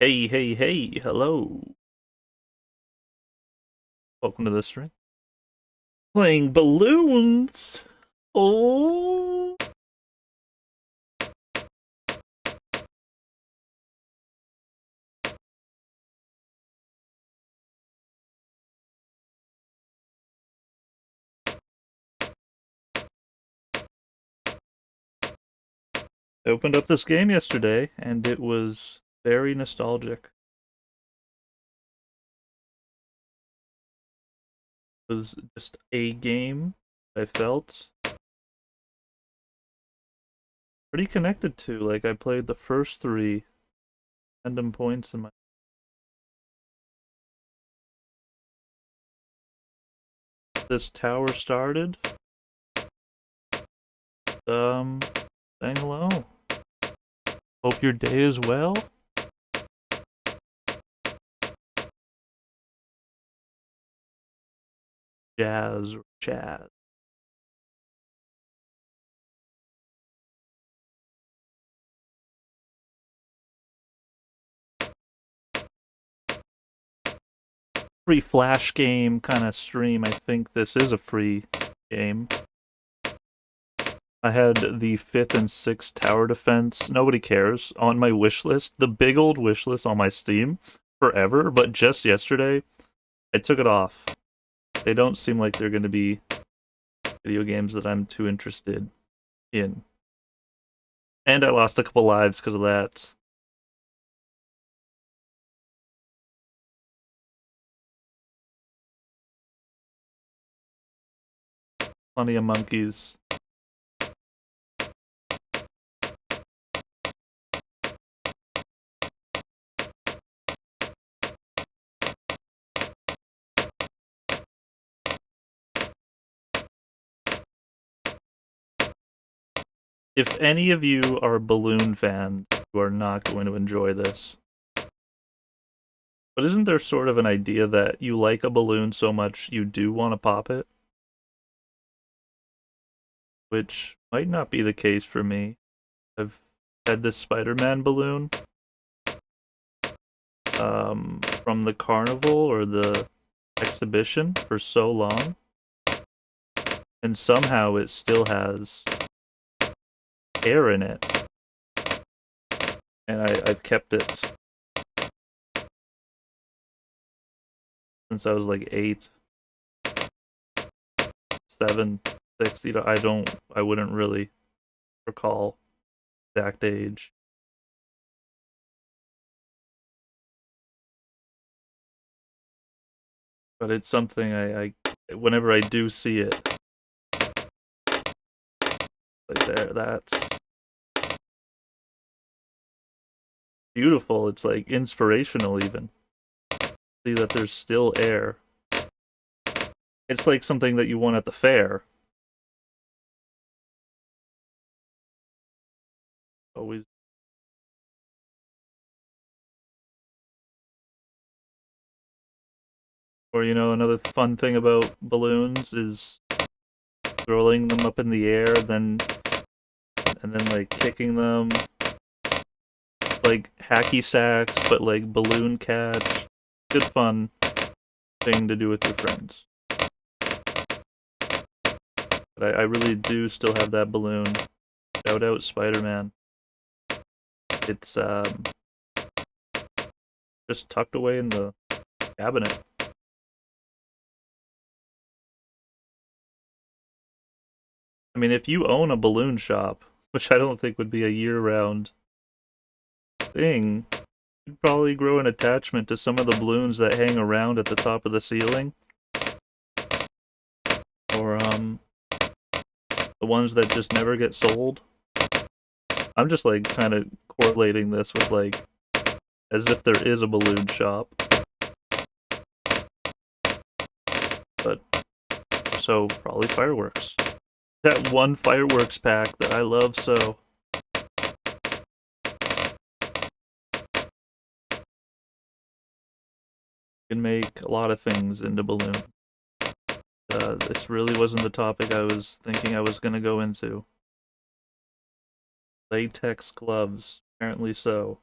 Hey, hey, hey, hello. Welcome to the stream. Playing balloons. Oh. I opened up this game yesterday and it was very nostalgic. It was just a game I felt pretty connected to. Like, I played the first three random points in my. This tower started. Saying hello. Hope your day is well. Jazz or Chaz. Free flash game kind of stream. I think this is a free game. I had the 5th and 6th tower defense. Nobody cares. On my wish list, the big old wish list on my Steam forever, but just yesterday, I took it off. They don't seem like they're going to be video games that I'm too interested in. And I lost a couple lives because of that. Plenty of monkeys. If any of you are balloon fans, you are not going to enjoy this. But isn't there sort of an idea that you like a balloon so much you do want to pop it? Which might not be the case for me. I've had this Spider-Man balloon from the carnival or the exhibition for so long, and somehow it still has air in it, and I've kept it since I was like 8, 7, 6. I wouldn't really recall exact age. But it's something I whenever I do see it, like there, that's beautiful. It's like inspirational even. See that there's still air. It's like something that you want at the fair. Always. Or, another fun thing about balloons is throwing them up in the air, and then like kicking them, like hacky sacks, but like balloon catch. Good fun thing to do with your friends. But I really do still have that balloon. Shout out Spider-Man. It's just tucked away in the cabinet. I mean, if you own a balloon shop, which I don't think would be a year-round thing, you'd probably grow an attachment to some of the balloons that hang around at the top of the ceiling. Or, the ones that just never get sold. I'm just, like, kind of correlating this with, like, as if there is a balloon shop. But, so, probably fireworks. That one fireworks pack that I love so. You can make a lot of things into balloon. This really wasn't the topic I was thinking I was going to go into. Latex gloves, apparently so.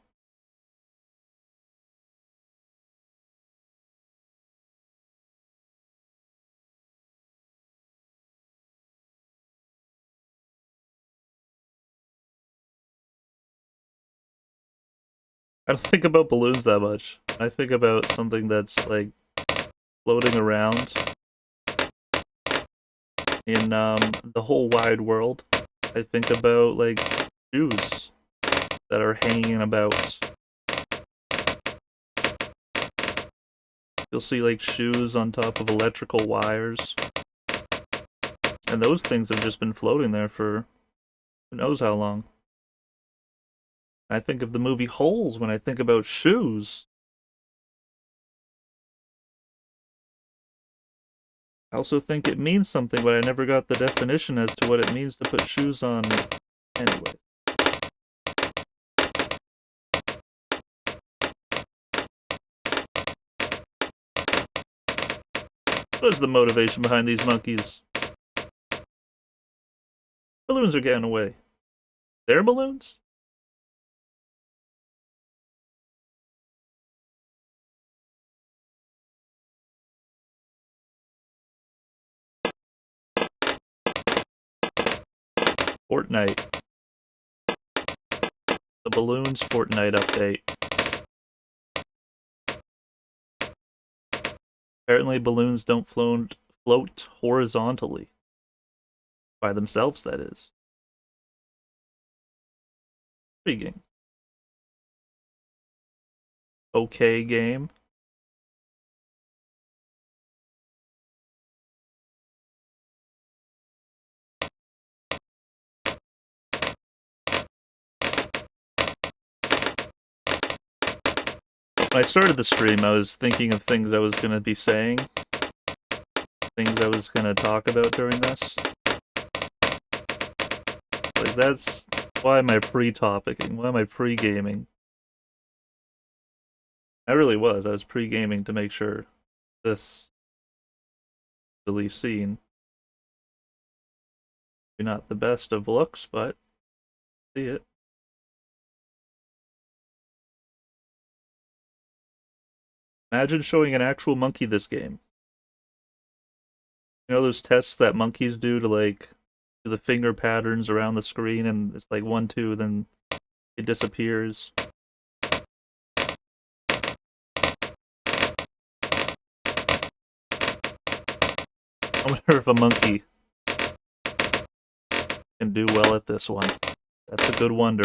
I don't think about balloons that much. I think about something that's like floating around in the whole wide world. I think about like shoes that are hanging about. You'll see like shoes on top of electrical wires. And those things have just been floating there for who knows how long. I think of the movie Holes when I think about shoes. I also think it means something, but I never got the definition as to what it means to put shoes on. Anyway. What is the motivation behind these monkeys? Balloons are getting away. They're balloons? Fortnite. The Bloons Fortnite update. Apparently balloons don't float horizontally. By themselves, that is. Intriguing. Okay game. When I started the stream, I was thinking of things I was going to be saying. Things I was going to talk about during this. Like, that's... Why am I pre-topicing? Why am I pre-gaming? I really was. I was pre-gaming to make sure this is at least seen. Maybe not the best of looks, but see it. Imagine showing an actual monkey this game. You know those tests that monkeys do to like do the finger patterns around the screen and it's like 1, 2, then it disappears. I wonder if a monkey can do well at this one. That's a good wonder.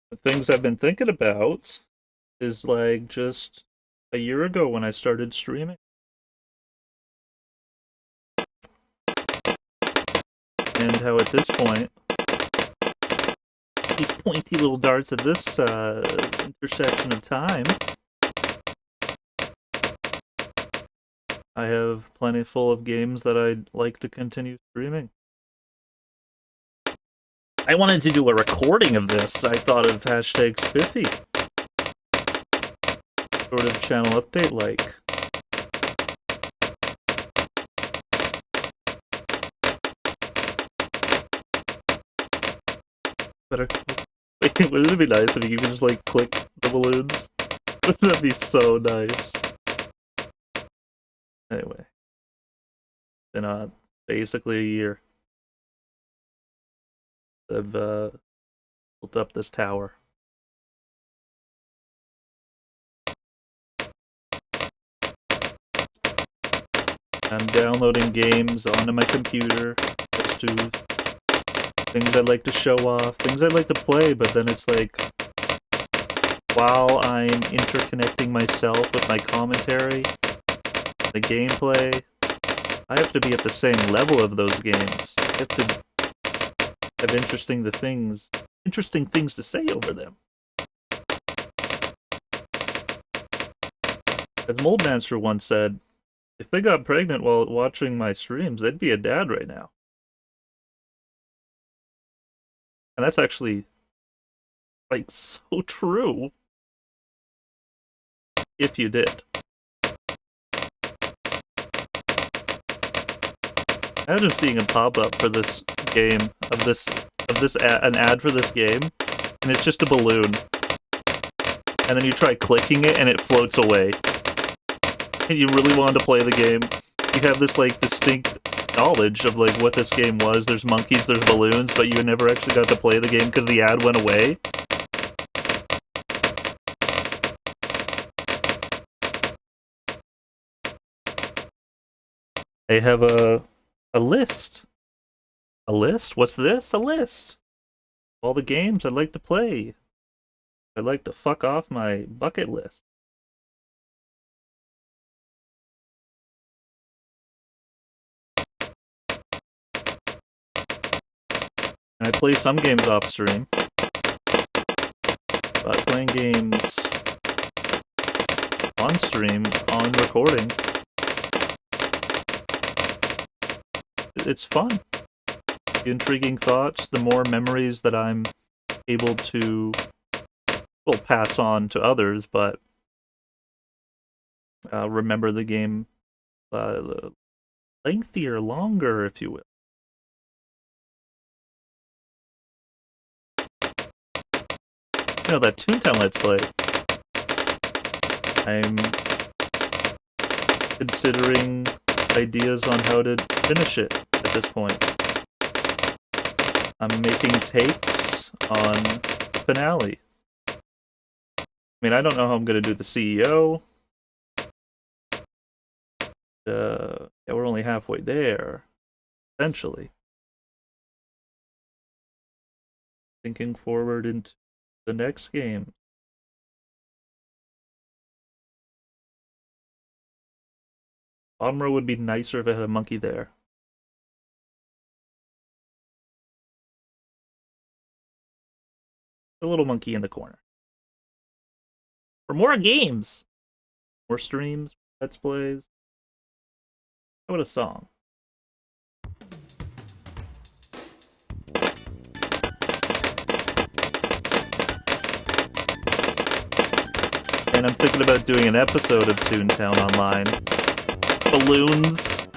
The things I've been thinking about is like just a year ago when I started streaming. And how at this point, these pointy little darts at this intersection of time, I have plenty full of games that I'd like to continue streaming. I wanted to do a recording of this. I thought of hashtag Spiffy. Sort of channel update like. Better. Wouldn't it be nice if you could just like click the balloons? Wouldn't that be so nice? Anyway. Been on basically a year. I've built up this tower. I'm downloading games onto my computer. Things I'd like to show off, things I'd like to play, but then it's like, while I'm interconnecting myself with my commentary, the gameplay, I have to be at the same level of those games. I have to have interesting things to say over them. As Moldmaster once said, if they got pregnant while watching my streams, they'd be a dad right now. And that's actually, like, so true. If you did. Imagine seeing a pop-up for this game, an ad for this game, and and it's just a balloon. And then you try clicking it, and it floats away. And you really wanted to play the game. You have this, like, distinct knowledge of, like, what this game was. There's monkeys, there's balloons, but you never actually got to play the game because the ad went away. I have a list. A list? What's this? A list. All the games I'd like to play. I'd like to fuck off my bucket list. I play some games off stream, but playing games on stream, on recording, it's fun. The intriguing thoughts, the more memories that I'm able to, well, pass on to others, but remember the game lengthier, longer, if you will. You know, that Toontown Let's Play, I'm considering ideas on how to finish it at this point. I'm making takes on the finale. I mean, I don't know how I'm going to do the CEO. Yeah, we're only halfway there, essentially. Thinking forward into the next game. Bottom row would be nicer if it had a monkey there. The little monkey in the corner. For more games! More streams, let's plays. How about a song? And I'm thinking about doing an episode of Toontown Online. Balloons,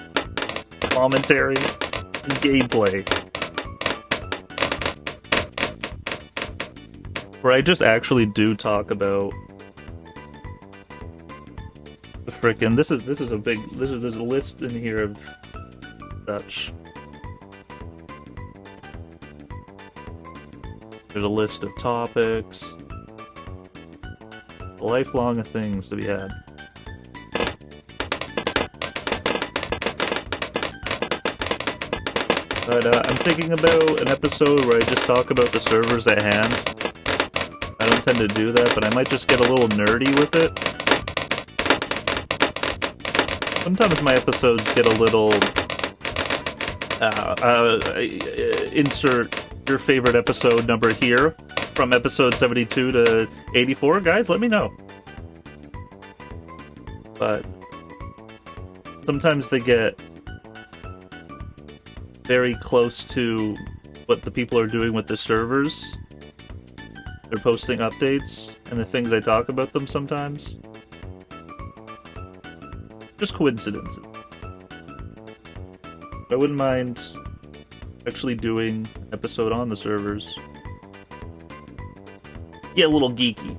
commentary, and gameplay. Where I just actually do talk about the frickin' there's a list in here of such. There's a list of topics. A lifelong of things to be had. But I'm thinking about an episode where I just talk about the servers at hand. I don't tend to do that, but I might just get a little nerdy with it. Sometimes my episodes get a little... insert your favorite episode number here. From episode 72 to 84, guys, let me know. But sometimes they get very close to what the people are doing with the servers. They're posting updates and the things I talk about them sometimes. Just coincidences. I wouldn't mind actually doing an episode on the servers. Get a little geeky.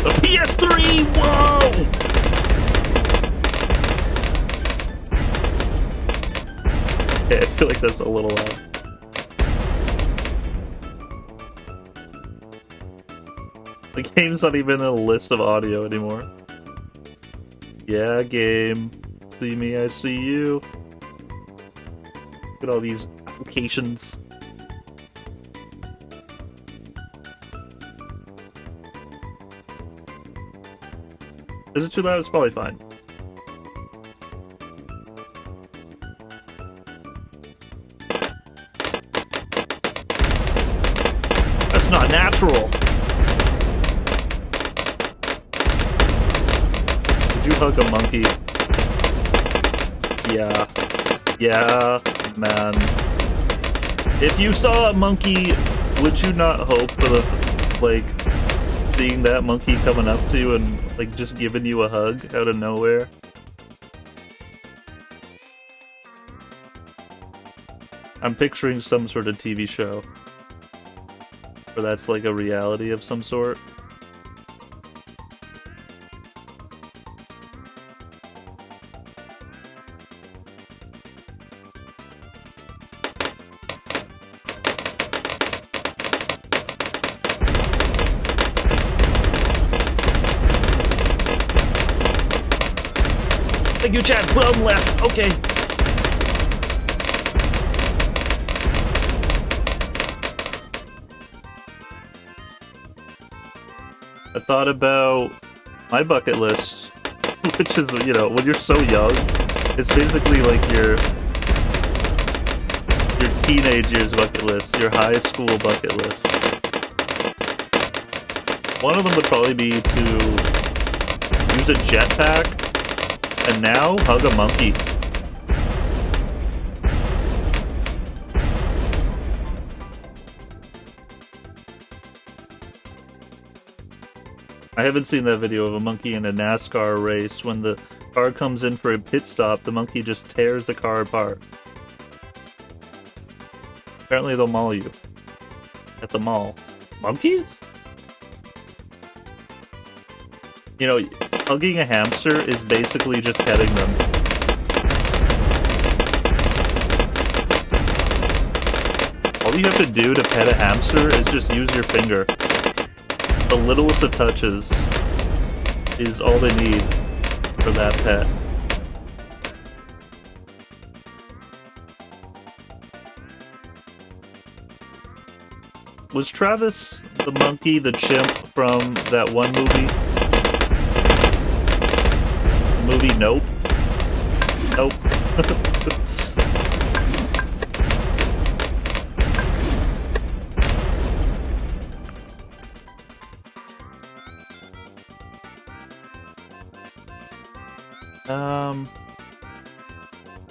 The PS3! Whoa! Okay, I feel like that's a little loud. The game's not even in the list of audio anymore. Yeah, game. See me, I see you. Look at all these applications. Is it too loud? It's probably fine. That's not natural. Would you hug a monkey? Yeah. Yeah, man. If you saw a monkey, would you not hope for the, like, seeing that monkey coming up to you and like just giving you a hug out of nowhere. I'm picturing some sort of TV show where that's like a reality of some sort. Thank you, Chad. Boom, left. Okay. I thought about my bucket list, which is, you know, when you're so young, it's basically like your teenage years bucket list, your high school bucket list. One of them would probably be to use a jetpack. And now, hug a monkey. I haven't seen that video of a monkey in a NASCAR race. When the car comes in for a pit stop, the monkey just tears the car apart. Apparently they'll maul you. At the mall. Monkeys? You know, hugging a hamster is basically just petting them. All you have to do to pet a hamster is just use your finger. The littlest of touches is all they need for that pet. Was Travis the monkey, the chimp from that one movie? Movie Nope. Nope.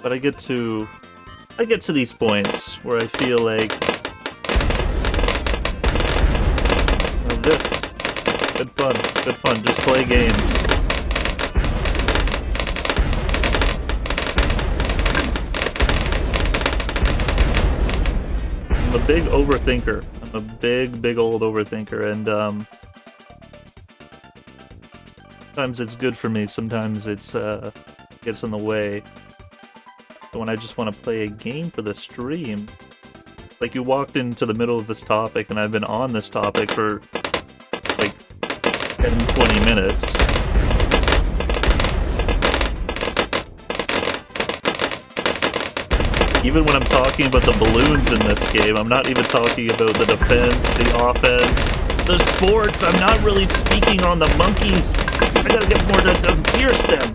But I get to these points where I feel like this. Good fun, just play games. I'm a big overthinker. I'm a big old overthinker, and sometimes it's good for me, sometimes it's gets in the way. But when I just want to play a game for the stream, like you walked into the middle of this topic and I've been on this topic for like 10-20 minutes. Even when I'm talking about the balloons in this game, I'm not even talking about the defense, the offense, the sports. I'm not really speaking on the monkeys. I gotta get more to pierce them.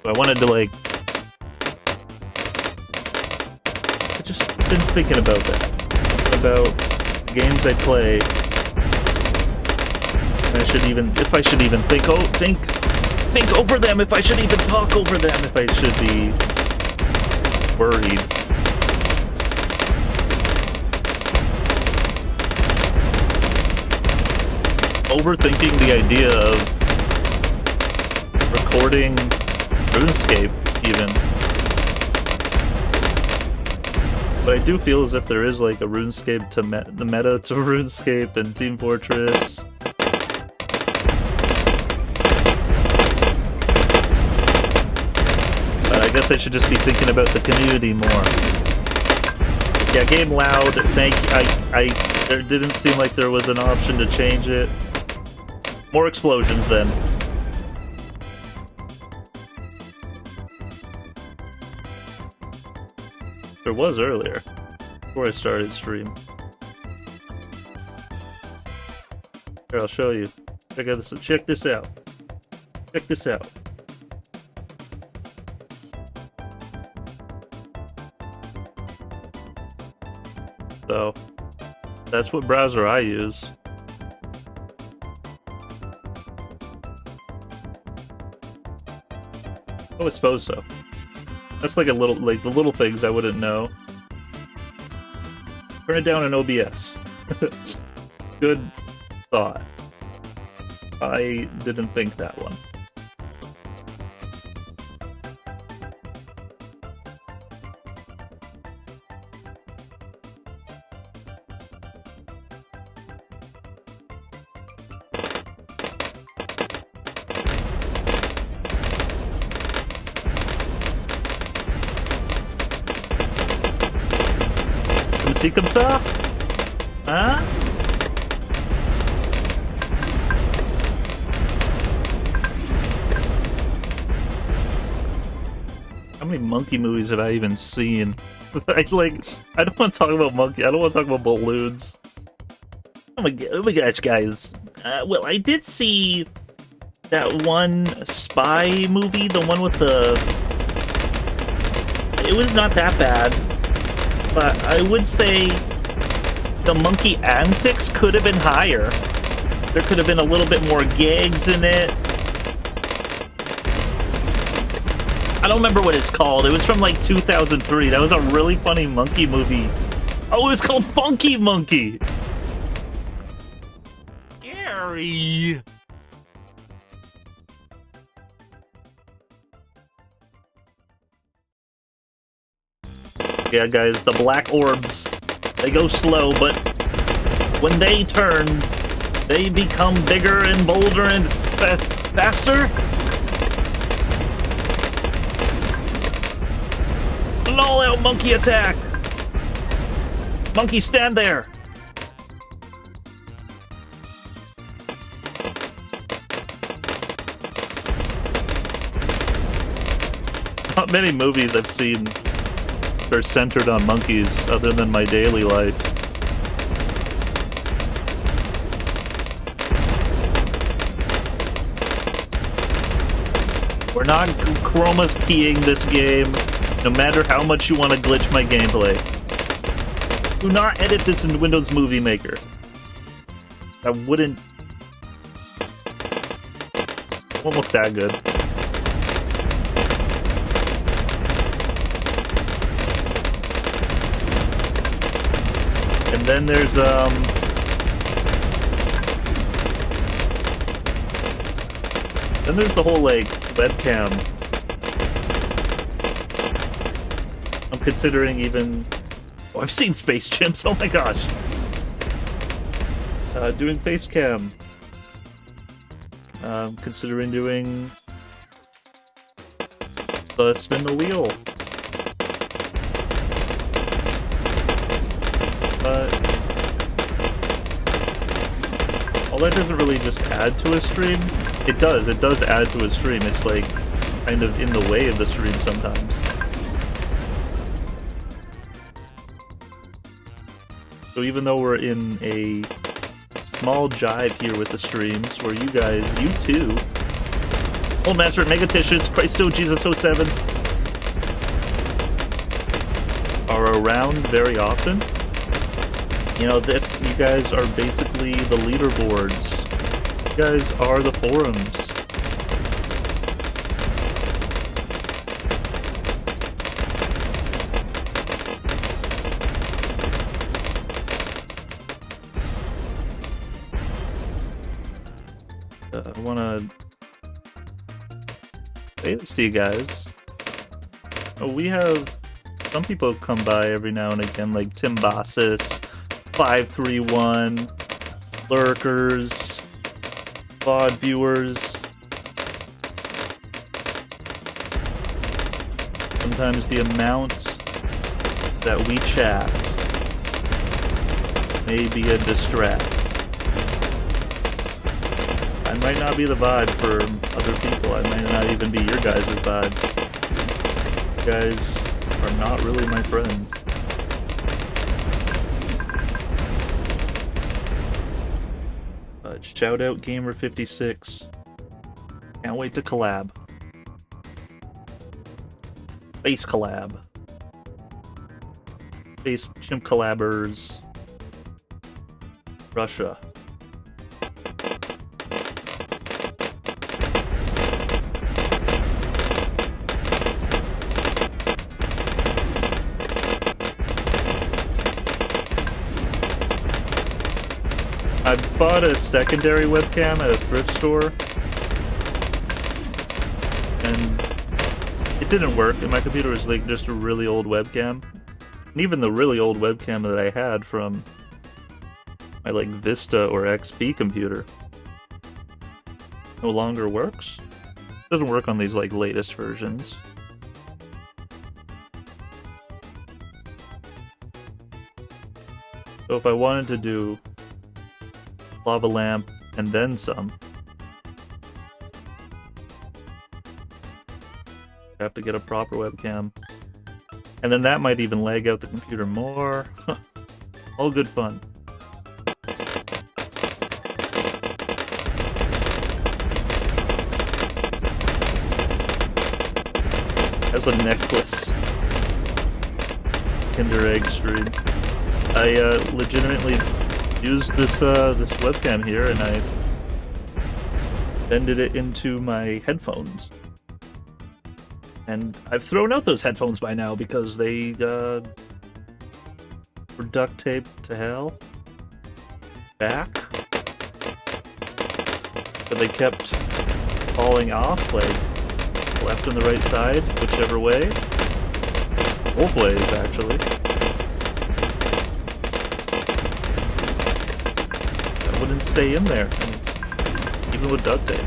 I wanted to, like, I've just been thinking about that. About games I play. And I should even, if I should even think over them, if I should even talk over them, if I should be worried. Overthinking the idea of recording RuneScape, even. But I do feel as if there is like a RuneScape to the meta to RuneScape and Team Fortress. But I guess I should just be thinking about the community more. Yeah, game loud. Thank you. There didn't seem like there was an option to change it. More explosions then. There was earlier, before I started stream. Here, I'll show you. Check out this. Check this out. Check this out. So, that's what browser I use. Oh, I suppose so. That's like a little, like the little things I wouldn't know. Turn it down in OBS. Good thought. I didn't think that one. See, comme ça? Huh? How many monkey movies have I even seen? I don't want to talk about monkey. I don't want to talk about balloons. Oh my gosh, guys. Well, I did see that one spy movie, the one with the... It was not that bad. But I would say the monkey antics could have been higher. There could have been a little bit more gags in it. I don't remember what it's called. It was from like 2003. That was a really funny monkey movie. Oh, it was called Funky Monkey. Gary. Yeah, guys, the black orbs, they go slow, but when they turn, they become bigger and bolder and faster. An all-out monkey attack! Monkey, stand there! Not many movies I've seen are centered on monkeys other than my daily life. We're not chroma keying this game, no matter how much you want to glitch my gameplay. Do not edit this in Windows Movie Maker. That won't look that good. And then there's the whole like webcam. I'm considering even. Oh, I've seen Space Chimps. Oh my gosh. Doing face cam. Considering doing the spin the wheel. Well, that doesn't really just add to a stream. It does add to a stream. It's like kind of in the way of the stream sometimes. So even though we're in a small jive here with the streams, where you guys, you too, Old Master at Megaticious, Christo Jesus 07, are around very often. You know, you guys are basically the leaderboards. You guys are the forums. I wanna say this to you guys. We have some people come by every now and again, like Tim Bossis, 531, lurkers, VOD viewers. Sometimes the amount that we chat may be a distract. I might not be the vibe for other people. I might not even be your guys' vibe. You guys are not really my friends. Shout out Gamer56. Can't wait to collab. Face collab. Face chimp collabers. Russia. I bought a secondary webcam at a thrift store, and it didn't work, and my computer was like just a really old webcam. And even the really old webcam that I had from my like Vista or XP computer no longer works. It doesn't work on these like latest versions. So if I wanted to do lava lamp and then some, I have to get a proper webcam. And then that might even lag out the computer more. All good fun. As a necklace. Kinder Egg stream. I legitimately used this this webcam here, and I bended it into my headphones. And I've thrown out those headphones by now because they were duct taped to hell. Back. But they kept falling off, like left and the right side, whichever way. Both ways, actually. That wouldn't stay in there, even with duct tape.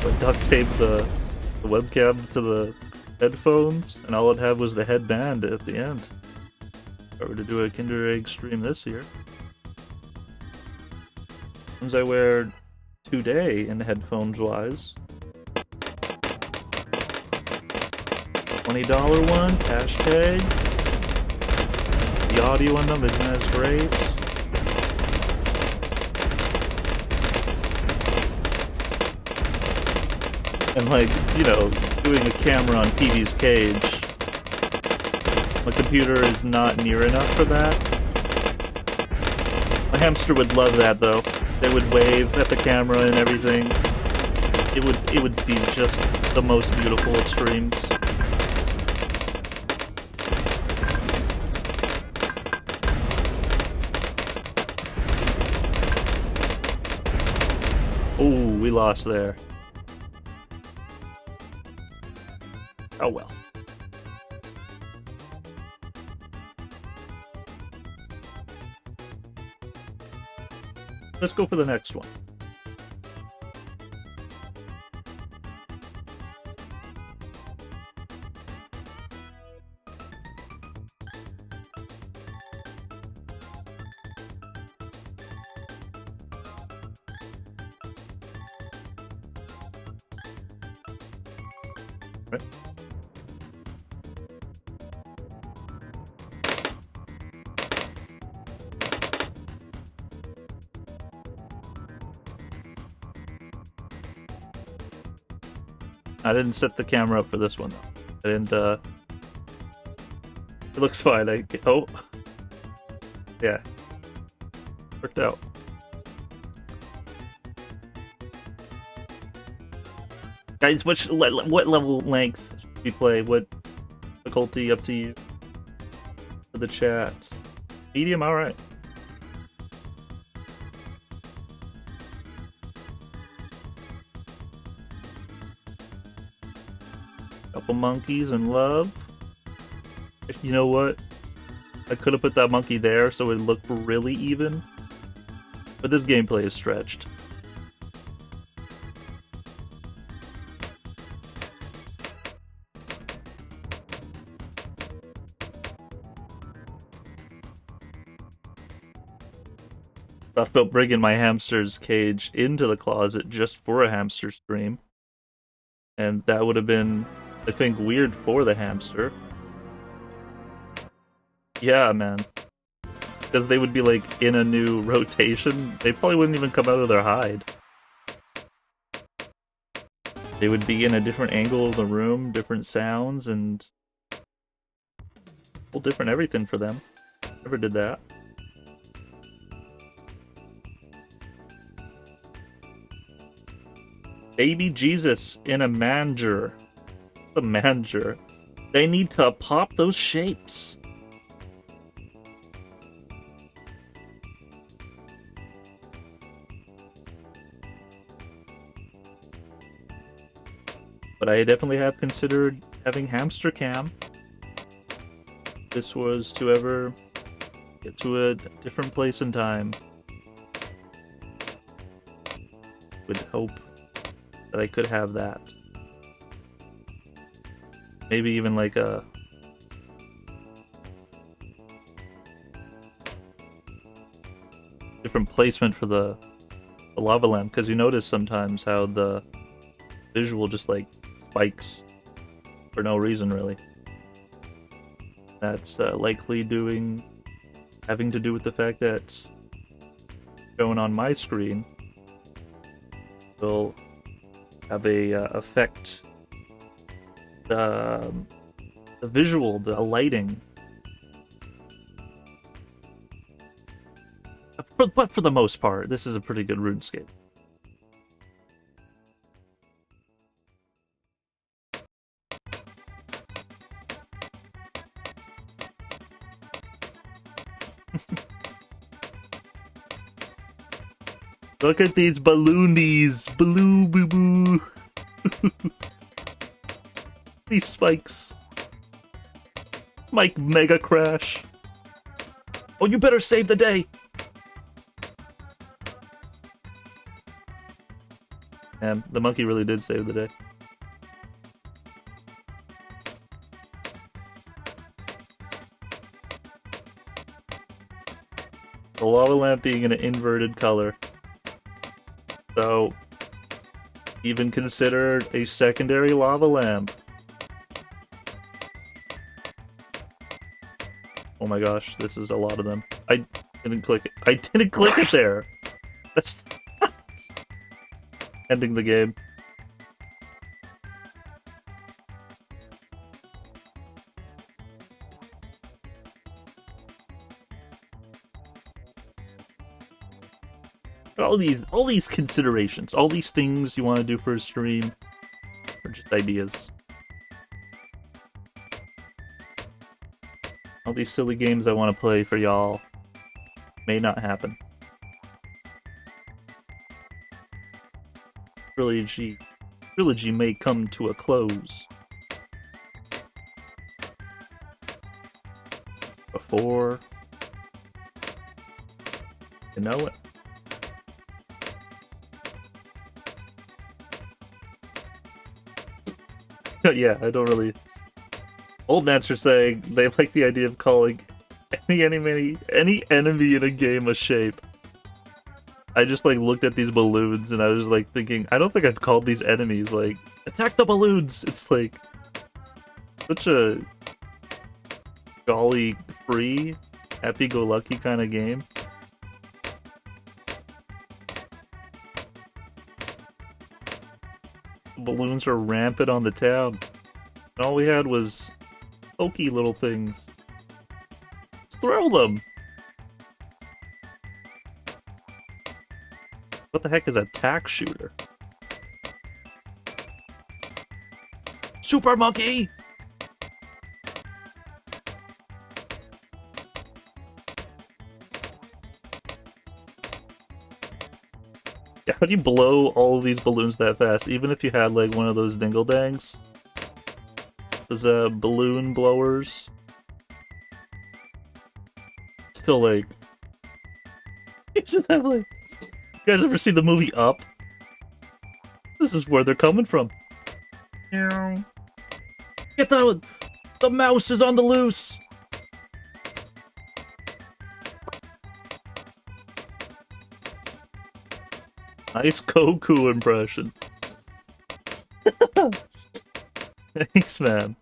I duct taped the webcam to the headphones, and all it had was the headband at the end. If I were to do a Kinder Egg stream this year. Ones I wear today in headphones-wise. $20 ones, hashtag. The audio on them isn't as great. And like, you know, doing a camera on Peevee's cage, my computer is not near enough for that. My hamster would love that though. They would wave at the camera and everything. It would be just the most beautiful of streams. Oh, we lost there. Oh well. Let's go for the next one. Right. I didn't set the camera up for this one though. I didn't, it looks fine. Oh. Yeah. Worked out. Guys, what level length should we play? What difficulty? Up to you. For the chat. Medium, alright. Couple monkeys in love. You know what? I could have put that monkey there so it looked really even. But this gameplay is stretched. Thought about bringing my hamster's cage into the closet just for a hamster stream. And that would have been, I think, weird for the hamster. Yeah, man. Because they would be, like, in a new rotation. They probably wouldn't even come out of their hide. They would be in a different angle of the room, different sounds, and whole different everything for them. Never did that. Baby Jesus in a manger. The manger. They need to pop those shapes. But I definitely have considered having hamster cam. This was to ever get to a different place in time. Would hope that I could have that. Maybe even like a different placement for the lava lamp, because you notice sometimes how the visual just like spikes for no reason really. That's likely having to do with the fact that shown on my screen will have a affect the visual, the lighting. But for the most part, this is a pretty good RuneScape. Look at these balloonies! Baloo boo boo! These spikes. Mike Mega Crash. Oh, you better save the day! And the monkey really did save the day. The lava lamp being an inverted color. So, even considered a secondary lava lamp. Oh my gosh, this is a lot of them. I didn't click it. I didn't click it there! That's... ending the game. All these considerations, all these things you want to do for a stream, are just ideas. All these silly games I want to play for y'all may not happen. Trilogy may come to a close before you know it. Yeah, I don't really... Old Nats are saying they like the idea of calling any enemy in a game a shape. I just like looked at these balloons and I was like thinking, I don't think I've called these enemies like, attack the balloons! It's like such a jolly, free, happy-go-lucky kind of game. Balloons are rampant on the town. And all we had was pokey little things. Just throw them! What the heck is a tack shooter? Super monkey! Yeah, how do you blow all of these balloons that fast? Even if you had like one of those dingle-dangs? Those balloon blowers? Still like... You just have like... You guys ever see the movie Up? This is where they're coming from. Get the mouse is on the loose! Nice Goku impression. Thanks, man.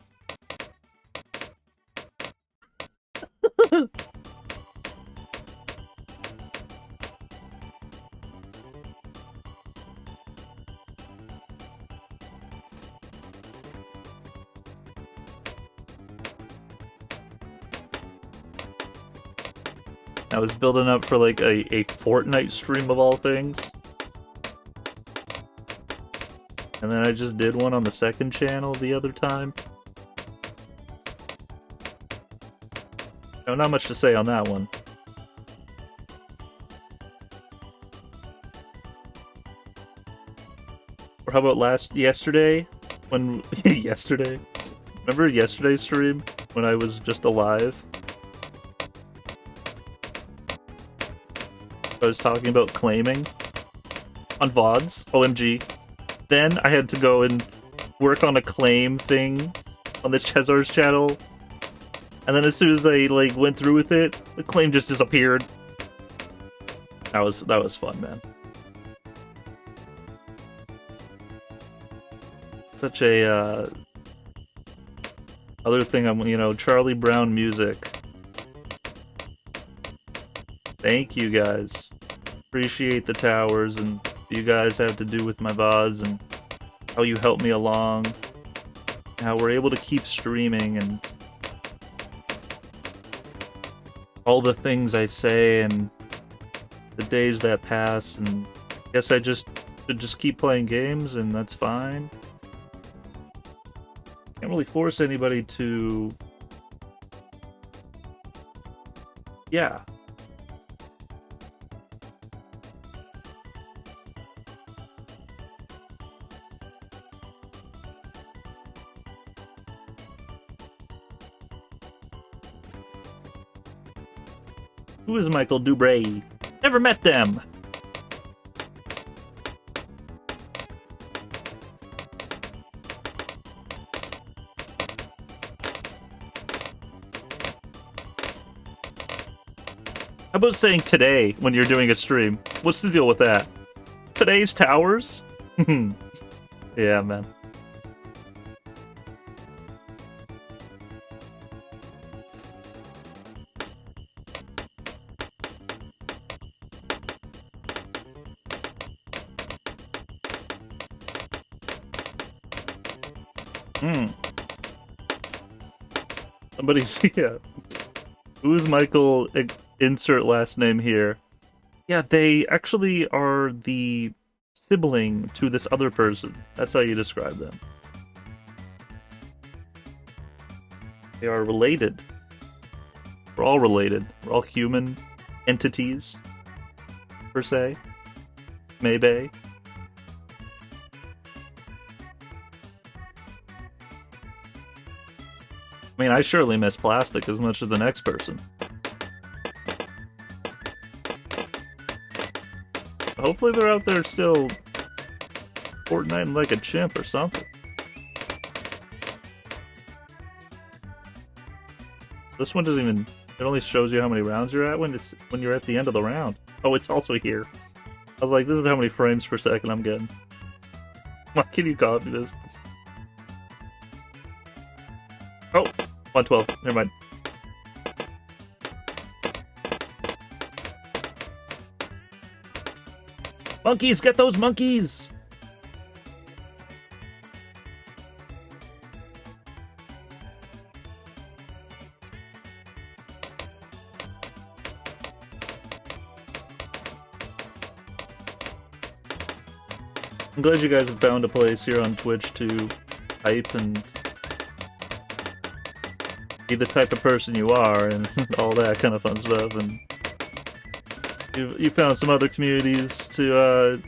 I was building up for like a Fortnite stream of all things. And then I just did one on the second channel the other time. No, not much to say on that one. Or how about yesterday? when yesterday. Remember yesterday's stream when I was just alive? I was talking about claiming on VODs. OMG. Then I had to go and work on a claim thing on this Chezarz channel. And then as soon as I like went through with it, the claim just disappeared. That was fun, man. Such a other thing, Charlie Brown music. Thank you guys. Appreciate the towers and what you guys have to do with my VODs and how you help me along. And how we're able to keep streaming and all the things I say and the days that pass, and I guess I should just keep playing games and that's fine. Can't really force anybody to... Yeah. Who is Michael Dubray? Never met them! How about saying today when you're doing a stream? What's the deal with that? Today's towers? Yeah, man. Somebody's, yeah. Who's Michael? Insert last name here. Yeah, they actually are the sibling to this other person. That's how you describe them. They are related. We're all related. We're all human entities, per se. Maybe. I mean, I surely miss plastic as much as the next person. Hopefully they're out there still Fortnite like a chimp or something. This one doesn't even... It only shows you how many rounds you're at when you're at the end of the round. Oh, it's also here. I was like, this is how many frames per second I'm getting. Why can you copy this? Oh, 112. Never mind. Monkeys, get those monkeys! I'm glad you guys have found a place here on Twitch to hype and be the type of person you are and all that kind of fun stuff. And you found some other communities to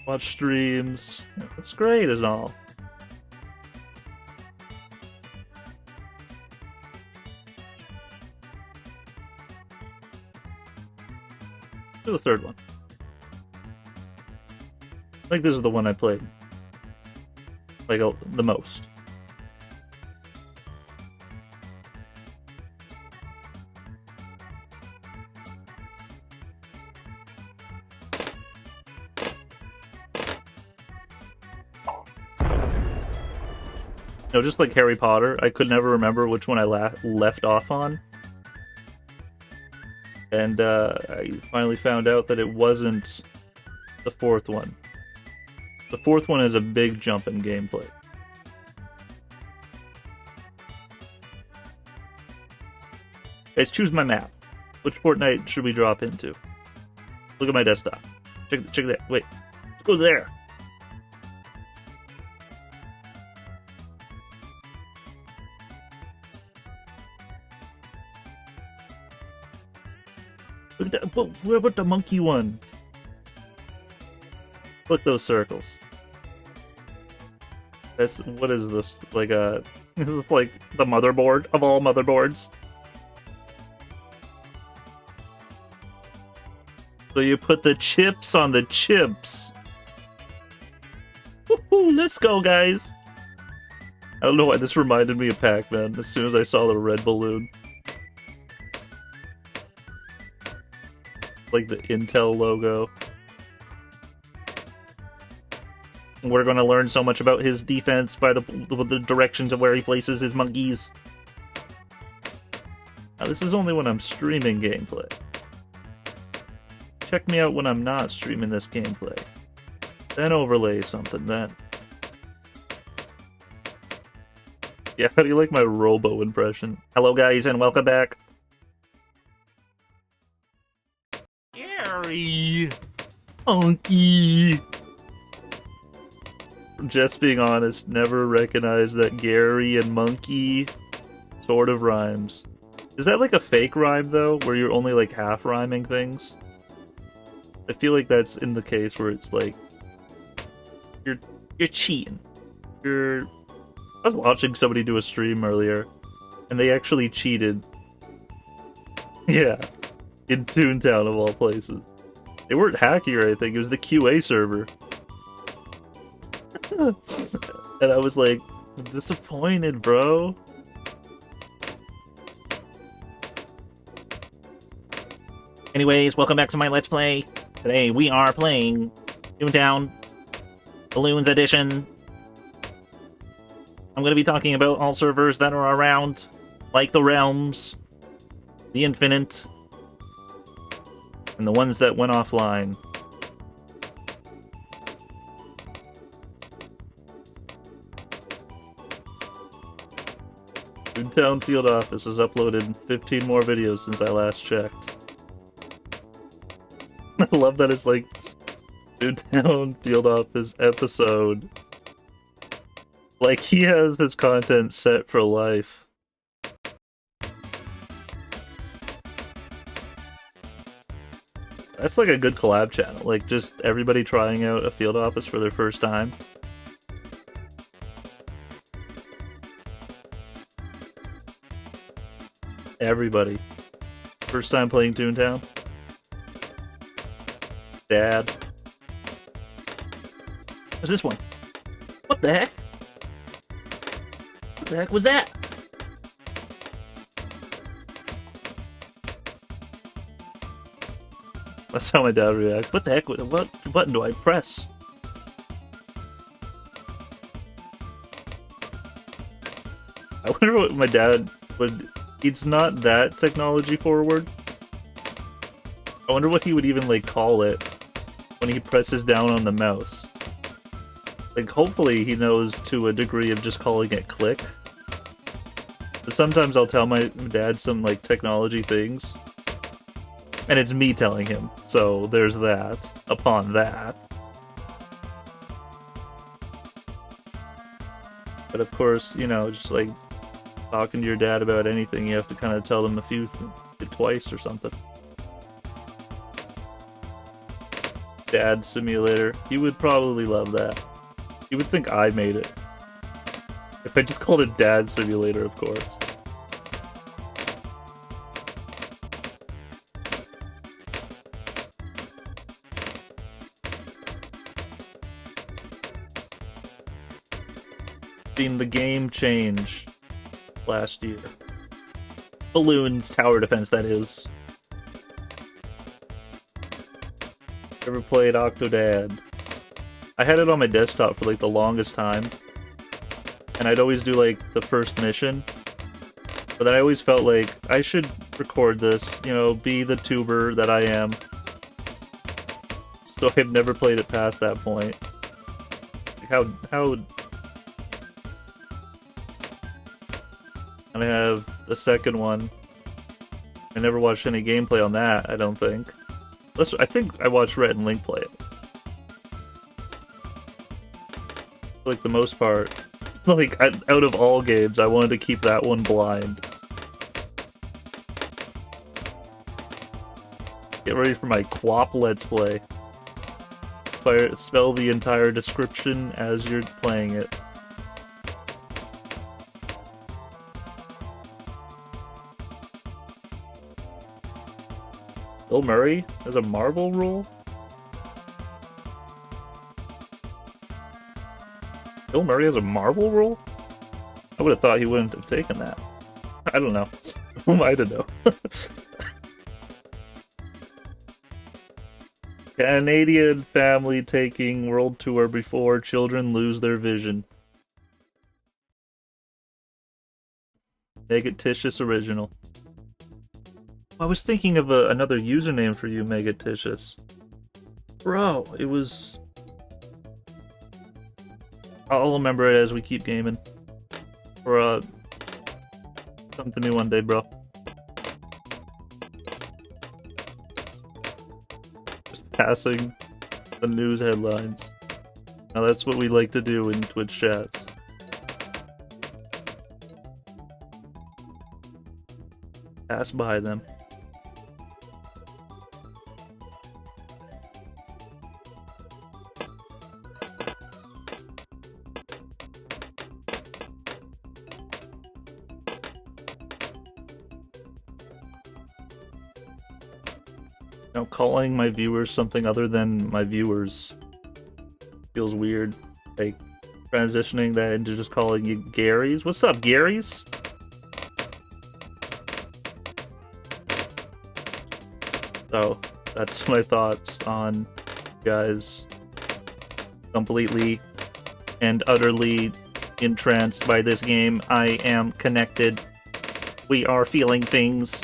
watch streams. That's great as all. Do the third one. I think this is the one I played like the most. No, just like Harry Potter, I could never remember which one I left off on. And I finally found out that it wasn't the fourth one. The fourth one is a big jump in gameplay. Let's choose my map. Which Fortnite should we drop into? Look at my desktop. Check that. Wait. Let's go there. Look at that. But where about the monkey one? Click those circles. That's, what is this? Like a, like the motherboard of all motherboards. So you put the chips on the chips. Woohoo, let's go, guys. I don't know why this reminded me of Pac-Man as soon as I saw the red balloon. Like the Intel logo. We're going to learn so much about his defense by the directions of where he places his monkeys. Now, this is only when I'm streaming gameplay. Check me out when I'm not streaming this gameplay. Then overlay something then. Yeah, how do you like my Robo impression? Hello guys and welcome back. Gary! Monkey! Just being honest, never recognized that Gary and Monkey sort of rhymes. Is that like a fake rhyme though, where you're only like half rhyming things? I feel like that's in the case where it's like you're cheating. I was watching somebody do a stream earlier, and they actually cheated. Yeah, in Toontown of all places. They weren't hacking or anything, it was the QA server. And I was like, I'm disappointed, bro. Anyways, welcome back to my Let's Play. Today we are playing Toontown Bloons Edition. I'm going to be talking about all servers that are around, like the Realms, the Infinite, and the ones that went offline. Toontown Field Office has uploaded 15 more videos since I last checked. I love that it's like Toontown Field Office episode. Like he has his content set for life. That's like a good collab channel, like just everybody trying out a field office for their first time. Everybody. First time playing Toontown. Dad. What's this one? What the heck? What the heck was that? That's how my dad reacts. What the heck? What button do I press? I wonder what my dad would... He's not that technology forward. I wonder what he would even like call it when he presses down on the mouse. Like hopefully he knows to a degree of just calling it click. But sometimes I'll tell my dad some like technology things. And it's me telling him. So there's that. Upon that. But of course, you know, just like talking to your dad about anything, you have to kind of tell them a few twice or something. Dad Simulator. He would probably love that. He would think I made it. If I just called it Dad Simulator, of course. Seen the game change last year. Bloons Tower Defense, that is. Ever played Octodad? I had it on my desktop for like the longest time. And I'd always do like the first mission. But then I always felt like I should record this, you know, be the tuber that I am. So I've never played it past that point. Like how and I have the second one. I never watched any gameplay on that, I don't think. I think I watched Rhett and Link play it. For like the most part. Like, out of all games, I wanted to keep that one blind. Get ready for my Quap Let's Play. Spell the entire description as you're playing it. Bill Murray has a Marvel role? Bill Murray has a Marvel role? I would have thought he wouldn't have taken that. I don't know. Who am I to know? Canadian family taking world tour before children lose their vision. Megatitious original. I was thinking of another username for you, Megatitious. Bro, it was... I'll remember it as we keep gaming. Or, something new one day, bro. Just passing the news headlines. Now that's what we like to do in Twitch chats. Pass by them. Now, calling my viewers something other than my viewers feels weird. Like, transitioning that into just calling you Garys. What's up, Garys? So, that's my thoughts on guys completely and utterly entranced by this game. I am connected. We are feeling things.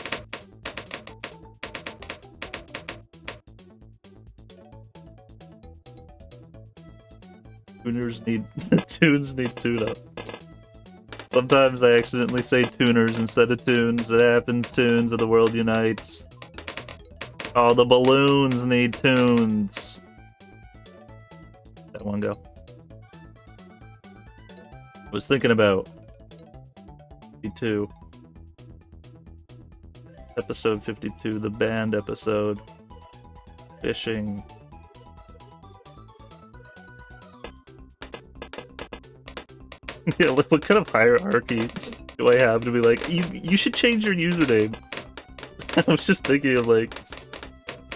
Tunes need tune-up. Sometimes I accidentally say tuners instead of tunes. It happens, tunes, or the world unites. Oh, the balloons need tunes. That one go. I was thinking about episode 52, the band episode. Fishing. Yeah, what kind of hierarchy do I have to be like, you should change your username? I was just thinking of like,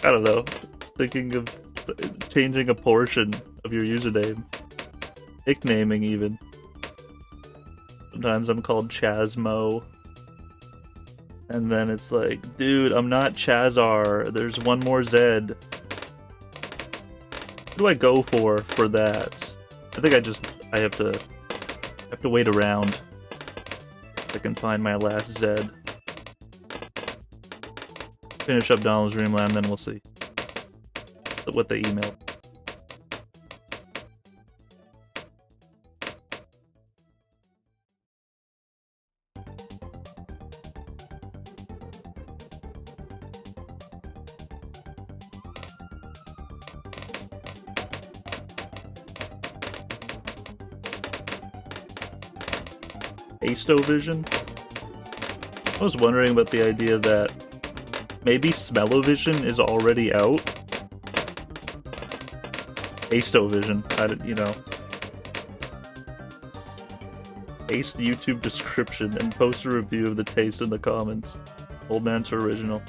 I don't know, just thinking of changing a portion of your username. Nicknaming even. Sometimes I'm called Chazmo. And then it's like, dude, I'm not Chazarz, there's one more Z. What do I go for that? I think I have to wait around so I can find my last Z. Finish up Donald's Dreamland, then we'll see what they emailed. Vision. I was wondering about the idea that maybe Smell-O-Vision is already out. Vision, you know. Paste the YouTube description and post a review of the taste in the comments. Old man to original.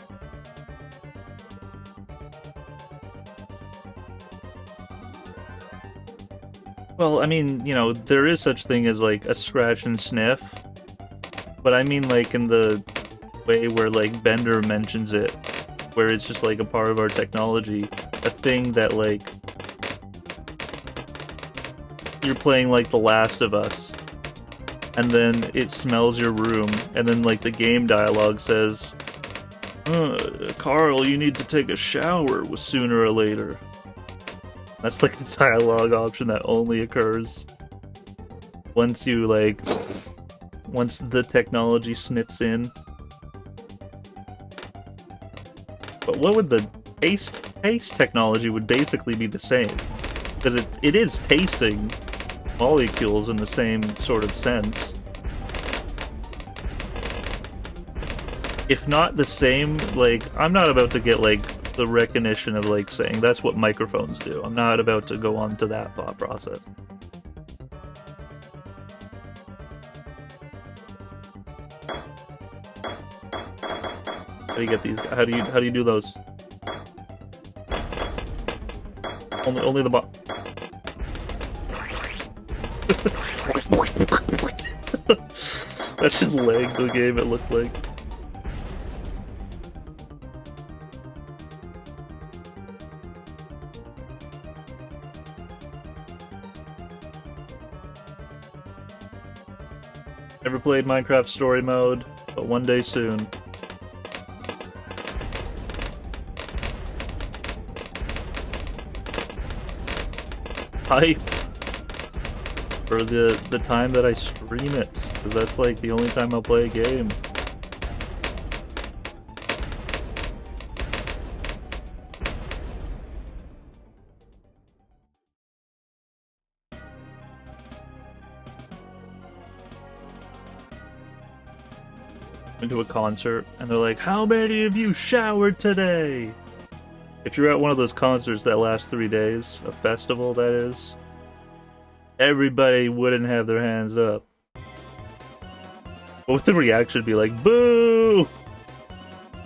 Well, I mean, you know, there is such thing as, like, a scratch and sniff. But I mean, like, in the way where, like, Bender mentions it, where it's just, like, a part of our technology. A thing that, like, you're playing, like, The Last of Us, and then it smells your room, and then, like, the game dialogue says, Carl, you need to take a shower sooner or later. That's like the dialogue option that only occurs once the technology snips in. But what would the taste technology would basically be the same, because it is tasting molecules in the same sort of sense. If not the same, like, I'm not about to get, like, the recognition of, like, saying that's what microphones do. I'm not about to go on to that thought process. How do you get these? How do you do those? Only the bot. That's just lagged the game, it looked like. Never played Minecraft Story Mode, but one day soon. Hype for the time that I stream it, because that's like the only time I'll play a game. Into a concert and they're like, how many of you showered today? If you're at one of those concerts that last 3 days, a festival that is, everybody wouldn't have their hands up. What would the reaction be like? Boo!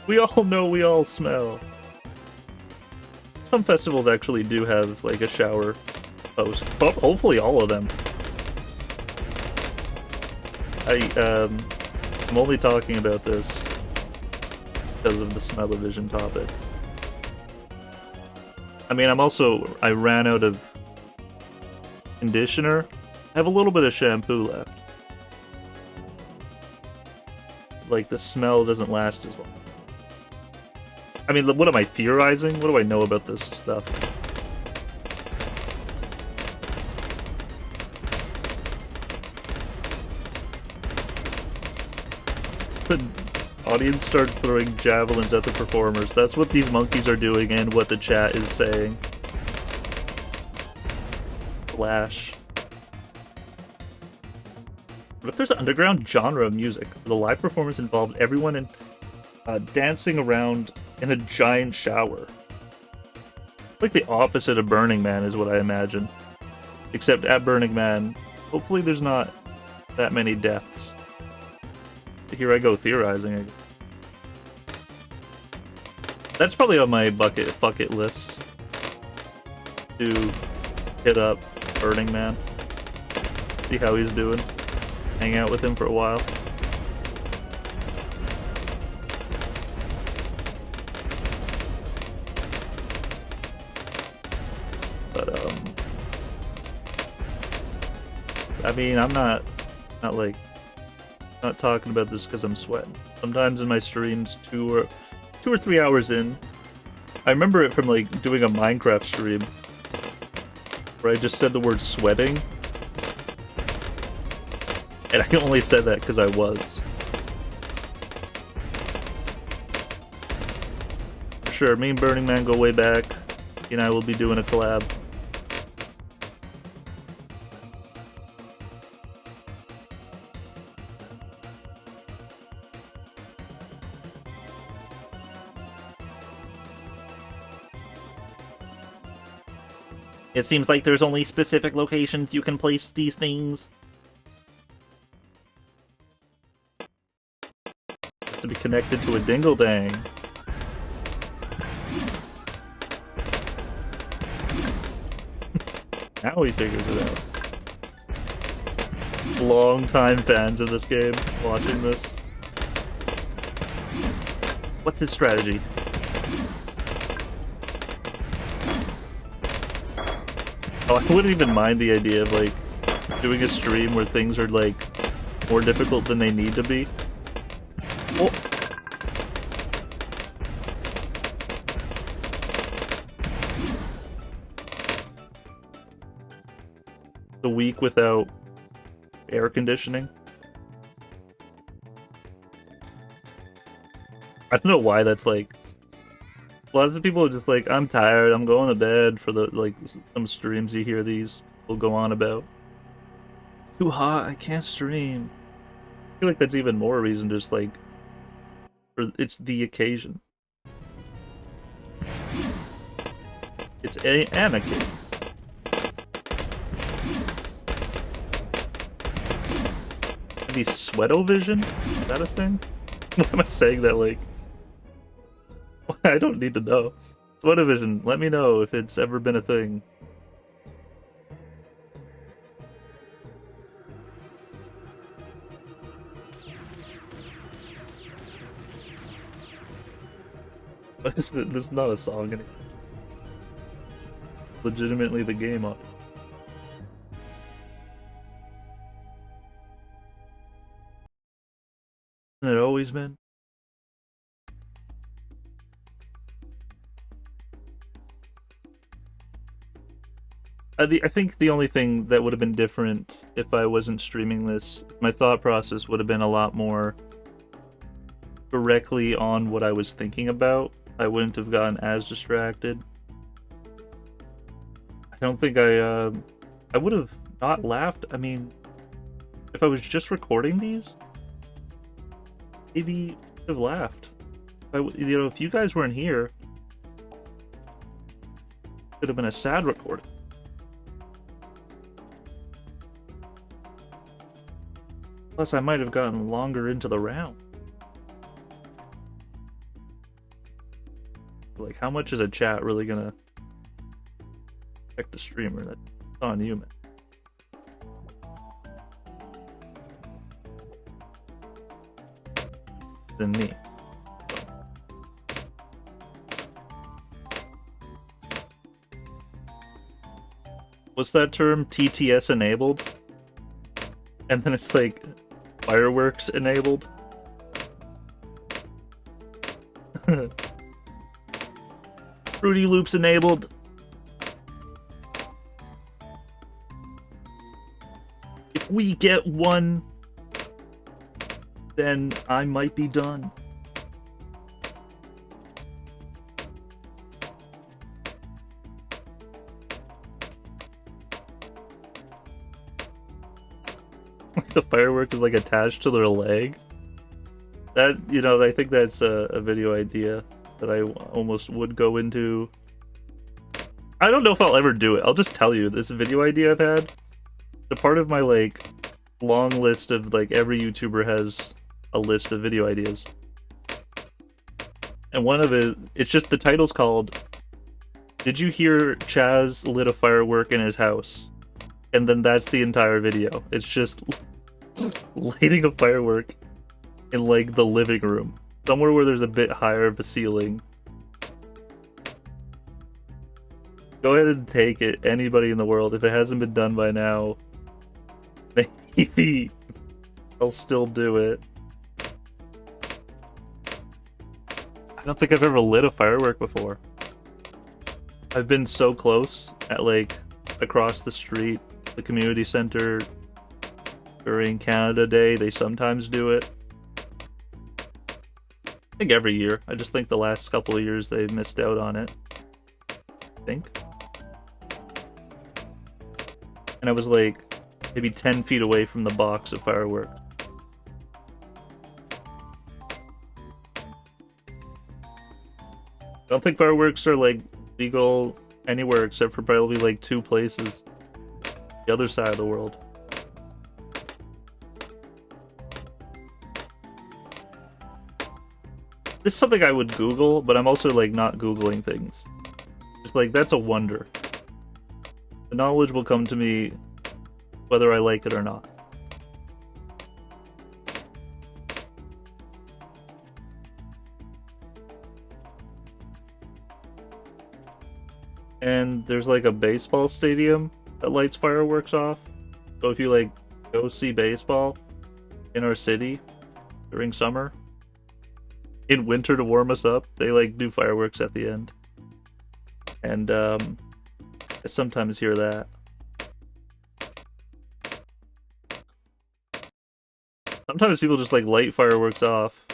We all know, we all smell. Some festivals actually do have like a shower post. Hopefully all of them. I'm only talking about this because of the smell-o-vision topic. I mean, I ran out of conditioner. I have a little bit of shampoo left. Like, the smell doesn't last as long. I mean, what am I theorizing? What do I know about this stuff? The audience starts throwing javelins at the performers. That's what these monkeys are doing and what the chat is saying. Flash. What if there's an underground genre of music? The live performance involved everyone in dancing around in a giant shower. Like the opposite of Burning Man is what I imagine. Except at Burning Man, hopefully there's not that many deaths. Here I go theorizing. That's probably on my bucket list to hit up Burning Man. See how he's doing. Hang out with him for a while. But I mean, I'm not talking about this because I'm sweating. Sometimes in my streams, 2 or 3 hours in, I remember it from like doing a Minecraft stream where I just said the word sweating, and I only said that because I was. For sure, me and Burning Man go way back. He and I will be doing a collab. It seems like there's only specific locations you can place these things. Has to be connected to a dingle-dang. Now he figures it out. Long-time fans of this game watching this. What's his strategy? Oh, I wouldn't even mind the idea of, like, doing a stream where things are, like, more difficult than they need to be. Oh. The week without air conditioning. I don't know why that's, like... Lots of people are just like, I'm tired, I'm going to bed for the, like, some streams you hear these people go on about. It's too hot, I can't stream. I feel like that's even more reason just, like, it's the occasion. It's an occasion. Maybe sweat-o-vision? Is that a thing? Why am I saying that, like... I don't need to know. Swedivision, let me know if it's ever been a thing. This is not a song anymore. Legitimately the game on. Hasn't it always been? I think the only thing that would have been different if I wasn't streaming this, my thought process would have been a lot more directly on what I was thinking about. I wouldn't have gotten as distracted. I don't think I would have not laughed. I mean, if I was just recording these, maybe I would have laughed. If you guys weren't here, it could have been a sad recording. Plus, I might have gotten longer into the round. Like, how much is a chat really gonna affect the streamer? That's on you, man. Than me. What's that term? TTS enabled? And then it's like fireworks enabled. Fruity Loops enabled. If we get one, then I might be done. The firework is like attached to their leg. That, I think that's a video idea that I almost would go into. I don't know if I'll ever do it. I'll just tell you, this video idea I've had, the part of my like long list of like every YouTuber has a list of video ideas. And one of it's just the title's called "Did you hear Chaz lit a firework in his house?" And then that's the entire video. It's just lighting a firework in like the living room, somewhere where there's a bit higher of a ceiling. Go ahead and take it, anybody in the world. If it hasn't been done by now, maybe I'll still do it. I don't think I've ever lit a firework before. I've been so close at like across the street, the community center. During Canada Day, they sometimes do it. I think every year. I just think the last couple of years they've missed out on it. I think. And I was like maybe 10 feet away from the box of fireworks. I don't think fireworks are like legal anywhere except for probably like 2 places. The other side of the world. This is something I would Google, but I'm also like not Googling things. Just like, that's a wonder. The knowledge will come to me whether I like it or not. And there's like a baseball stadium that lights fireworks off. So if you like go see baseball in our city during summer, in winter to warm us up, they like do fireworks at the end. And I sometimes hear that. Sometimes people just like light fireworks off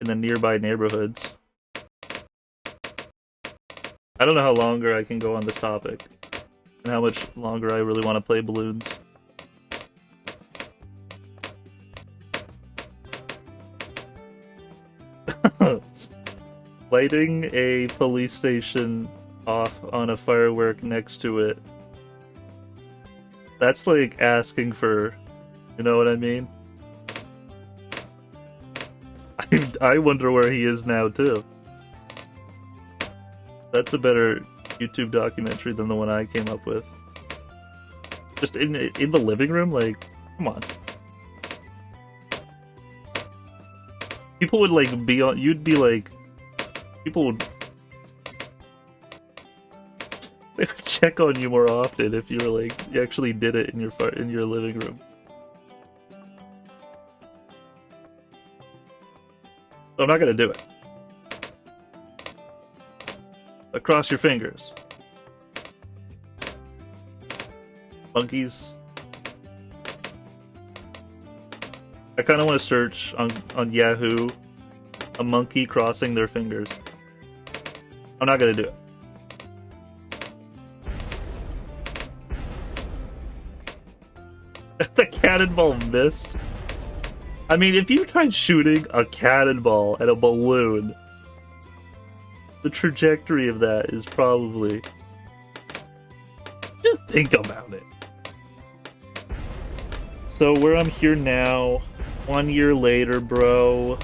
in the nearby neighborhoods. I don't know how longer I can go on this topic and how much longer I really want to play Bloons. Lighting a police station off on a firework next to it. That's like asking for, you know what I mean? I wonder where he is now too. That's a better YouTube documentary than the one I came up with. Just in the living room, like, come on. People would like be on. You'd be like, people would. They would check on you more often if you were like you actually did it in your living room. So I'm not gonna do it. But cross your fingers. Monkeys. I kind of want to search on Yahoo a monkey crossing their fingers. I'm not gonna do it. The cannonball missed. I mean, if you tried shooting a cannonball at a balloon, the trajectory of that is probably... Just think about it. So where I'm here now, 1 year later, bro.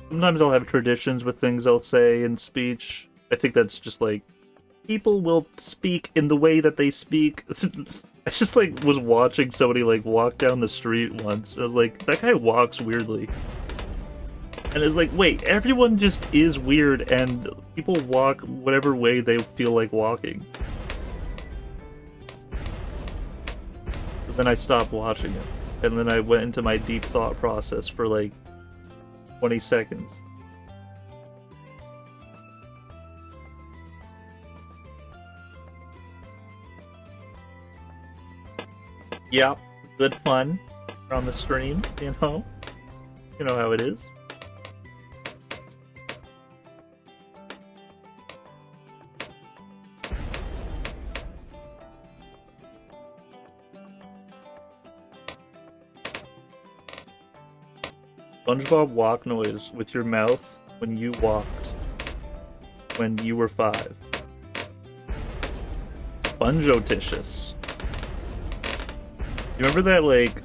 Sometimes I'll have traditions with things I'll say in speech. I think that's just like, people will speak in the way that they speak. I just like was watching somebody like walk down the street once. I was like, that guy walks weirdly. And it's like, wait, everyone just is weird and people walk whatever way they feel like walking. But then I stopped watching it. And then I went into my deep thought process for like 20 seconds. Yeah, good fun on the streams, you know? You know how it is. SpongeBob walk noise with your mouth when you walked when you were 5. Spongeoticious. You remember that, like,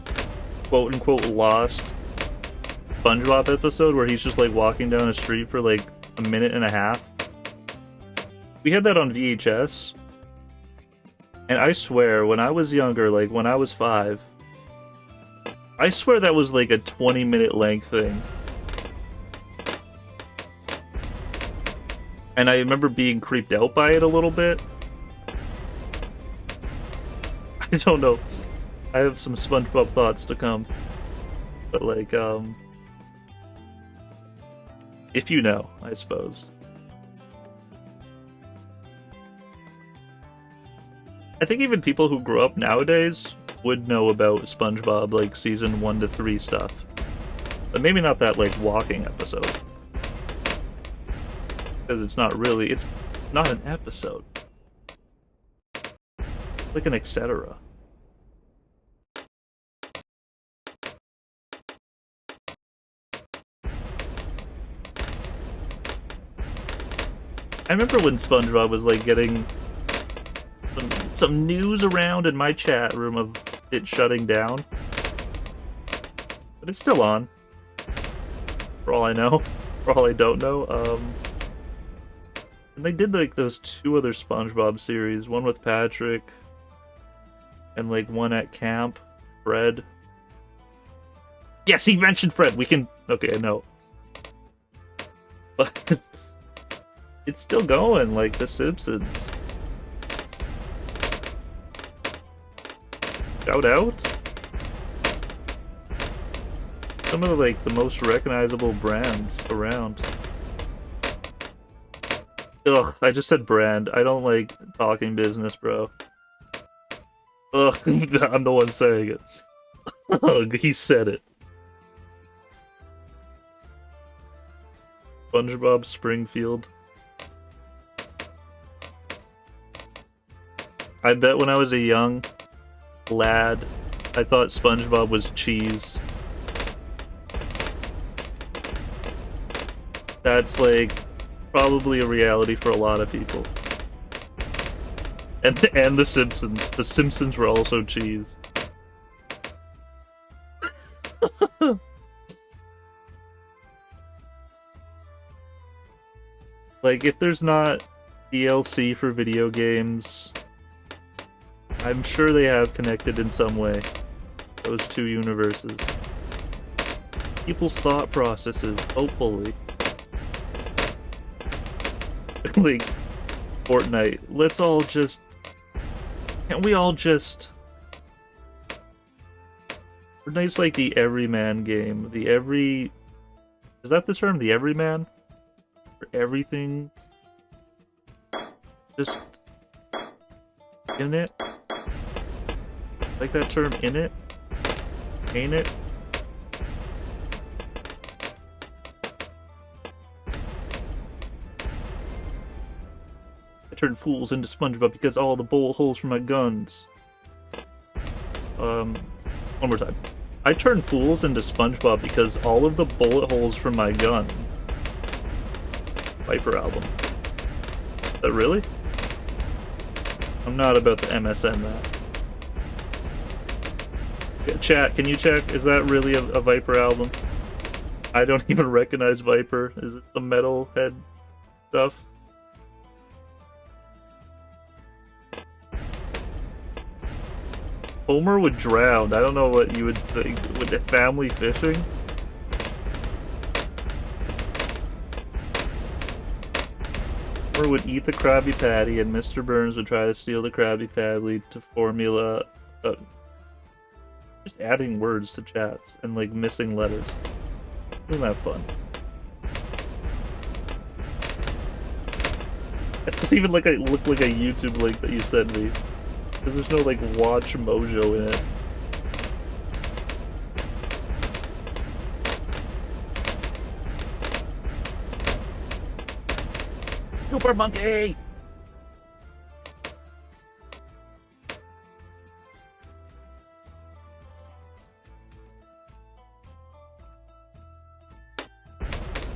quote-unquote lost SpongeBob episode where he's just, like, walking down a street for, like, a minute and a half? We had that on VHS. And I swear, when I was younger, like, when I was 5, I swear that was, like, a 20-minute length thing. And I remember being creeped out by it a little bit. I don't know. I have some SpongeBob thoughts to come. But, like, if you know, I suppose. I think even people who grew up nowadays would know about SpongeBob, like, season 1 to 3 stuff. But maybe not that, like, walking episode. Because it's not really, it's not an episode. Like an etc. I remember when SpongeBob was, like, getting some news around in my chat room of it shutting down. But it's still on. For all I know. For all I don't know. And they did, like, those 2 other SpongeBob series. One with Patrick. And, like, one at camp. Fred. Yes, he mentioned Fred! We can... Okay, I know. But... it's still going, like The Simpsons. Shout out? Some of the, like, the most recognizable brands around. Ugh, I just said brand. I don't like talking business, bro. Ugh, I'm the one saying it. Ugh, he said it. SpongeBob Springfield. I bet when I was a young lad, I thought SpongeBob was cheese. That's like probably a reality for a lot of people. And The Simpsons. The Simpsons were also cheese. Like, if there's not DLC for video games, I'm sure they have connected in some way, those two universes. People's thought processes, hopefully. Like, Fortnite, let's all just... Can't we all just... Fortnite's like the everyman game. The every... Is that the term? The everyman? For everything? Just... In it? Like that term, in it? Ain't it? I turned fools into SpongeBob because all the bullet holes from my guns. One more time. I turned fools into SpongeBob because all of the bullet holes from my gun. Viper album. Is that really? I'm not about to MSN that. Yeah, chat, can you check? Is that really a Viper album? I don't even recognize Viper. Is it the metalhead stuff? Homer would drown. I don't know what you would think. With the family fishing? Homer would eat the Krabby Patty, and Mr. Burns would try to steal the Krabby Patty to formula... just adding words to chats, and like missing letters. Isn't that fun? It's even like look like a YouTube link that you sent me. Because there's no, like, watch mojo in it. Super monkey!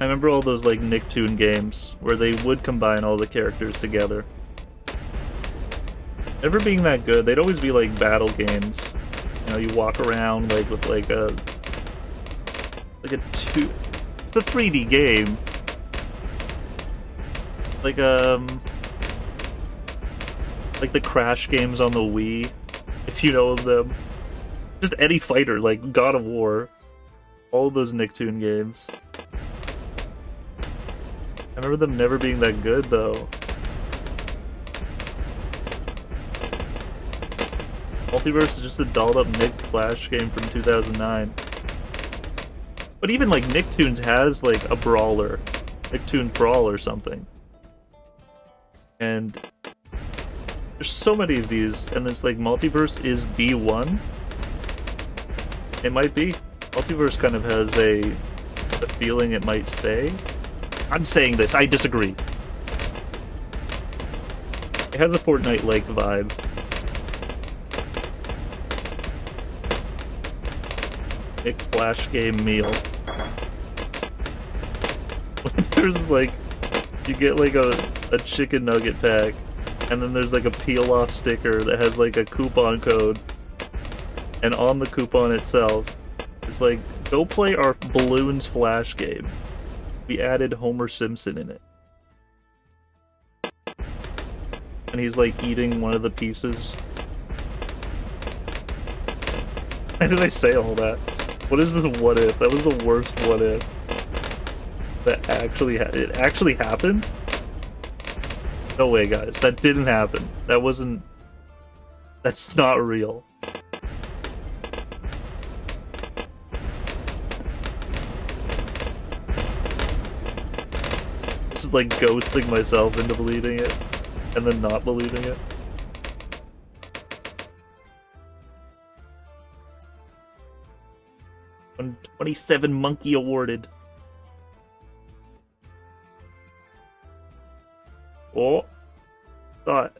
I remember all those, like, Nicktoon games where they would combine all the characters together. Never being that good. They'd always be like battle games. You know, you walk around like with like a two. It's a 3D game. Like the Crash games on the Wii, if you know of them. Just any fighter, like God of War. All of those Nicktoon games. I remember them never being that good though. Multiverse is just a dolled up Nick Flash game from 2009. But even like Nicktoons has like a brawler. Nicktoons Brawl or something. And there's so many of these, and it's like Multiverse is the one. It might be. Multiverse kind of has a feeling it might stay. I'm saying this, I disagree. It has a Fortnite-like vibe. Nick Flash game meal. There's like, you get like a chicken nugget pack, and then there's like a peel-off sticker that has like a coupon code, and on the coupon itself, it's like, go play our Bloons Flash game. We added Homer Simpson in it. And he's like eating one of the pieces. Why did I say all that? What is this what if? That was the worst what if. That actually it actually happened? No way, guys. That didn't happen. That wasn't... That's not real. This is like ghosting myself into believing it, and then not believing it. $27 monkey awarded. Oh, thought.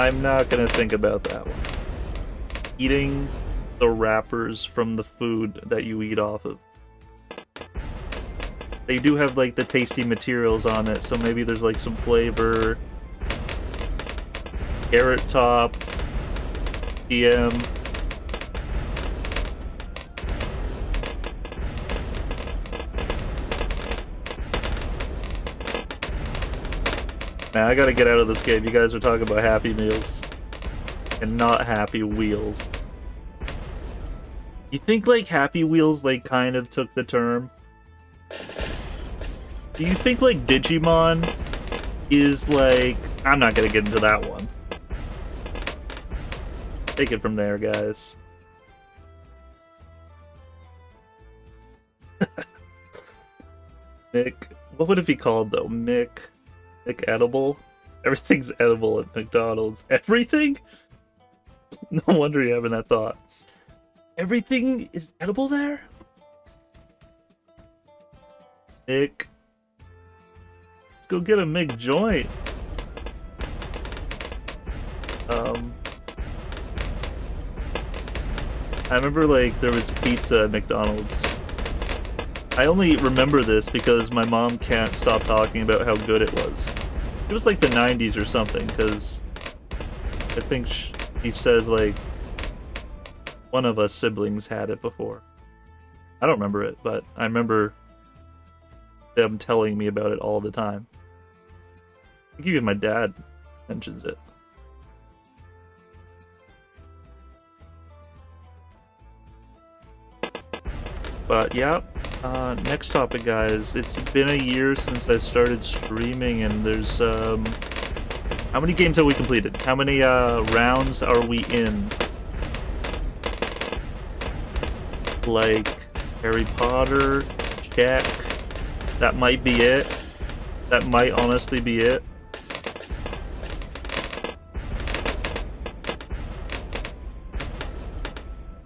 I'm not gonna think about that one. Eating the wrappers from the food that you eat off of. They do have like the tasty materials on it, so maybe there's like some flavor. Carrot top, DM. Man, I gotta get out of this game. You guys are talking about Happy Meals and not Happy Wheels. You think like Happy Wheels like kind of took the term? Do you think like Digimon is like... I'm not gonna get into that one. Take it from there, guys. Mick... What would it be called though? Mick edible? Everything's edible at McDonald's. Everything? No wonder you're having that thought. Everything is edible there? Mick. Let's go get a Mick joint. I remember like there was pizza at McDonald's. I only remember this because my mom can't stop talking about how good it was. It was like the 90s or something, because I think he says like one of us siblings had it before. I don't remember it, but I remember them telling me about it all the time. I think even my dad mentions it. But yeah, next topic, guys. It's been a year since I started streaming, and there's how many games have we completed? How many rounds are we in? Like Harry Potter, check. That might be it. That might honestly be it.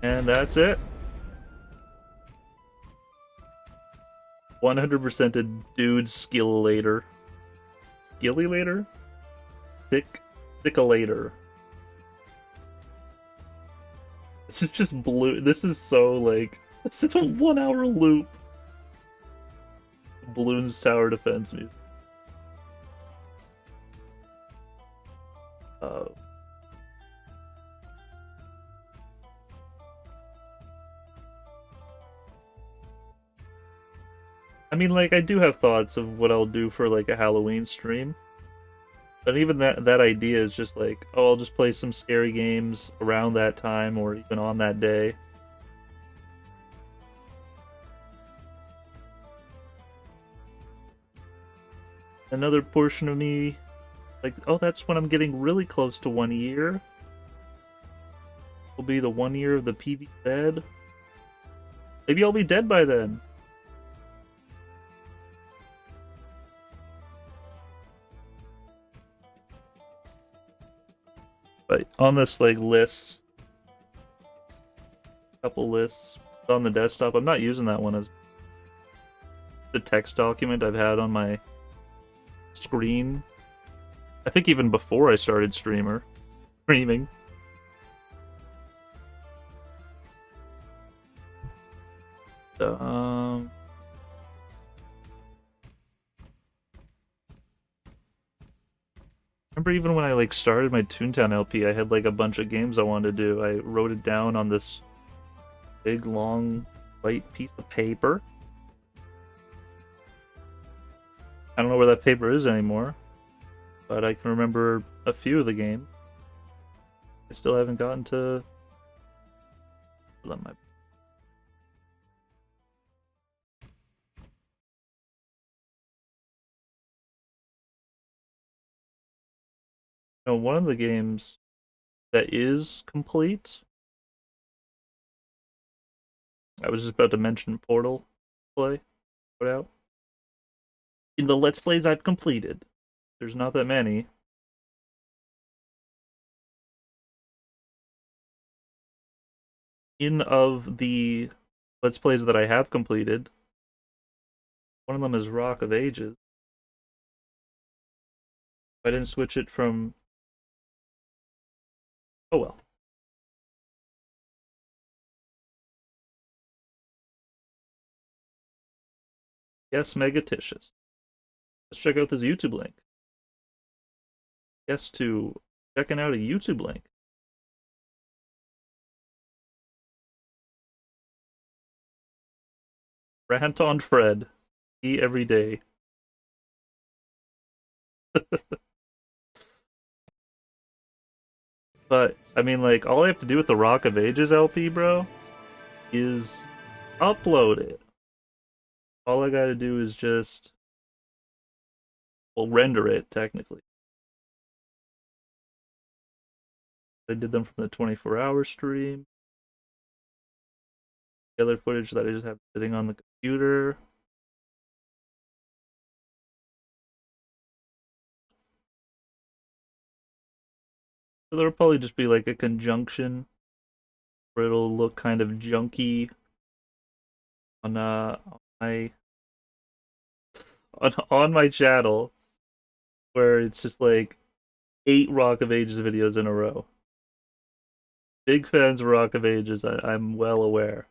And that's it. 100% a dude skillator. Skillilator? Sickalator. This is just blue. This is so like... This is a 1 hour loop. Bloons Tower Defense music. I mean, like, I do have thoughts of what I'll do for, like, a Halloween stream. But even that idea is just like, oh, I'll just play some scary games around that time or even on that day. Another portion of me, like, oh, that's when I'm getting really close to 1 year. Will be the 1 year of the PV dead. Maybe I'll be dead by then. But on this like list, couple lists on the desktop, I'm not using that one as the text document I've had on my screen. I think even before I started streaming. Remember even when I like started my Toontown LP, I had like a bunch of games I wanted to do. I wrote it down on this big long white piece of paper. I don't know where that paper is anymore, but I can remember a few of the games. I still haven't gotten to... No, one of the games that is complete... I was just about to mention Portal play. Put out. In the Let's Plays I've completed, there's not that many. In of the Let's Plays that I have completed, one of them is Rock of Ages. I didn't switch it from Oh well. Yes, Megatitious. Let's check out this YouTube link. Yes to checking out a YouTube link. Rant on Fred. He every day. But, I mean, like, all I have to do with the Rock of Ages LP, bro, is upload it. All I gotta do is just, well, render it, technically. I did them from the 24-hour stream. The other footage that I just have sitting on the computer. So there'll probably just be like a conjunction where it'll look kind of junky on my channel, where it's just like 8 Rock of Ages videos in a row. Big fans of Rock of Ages, I'm well aware.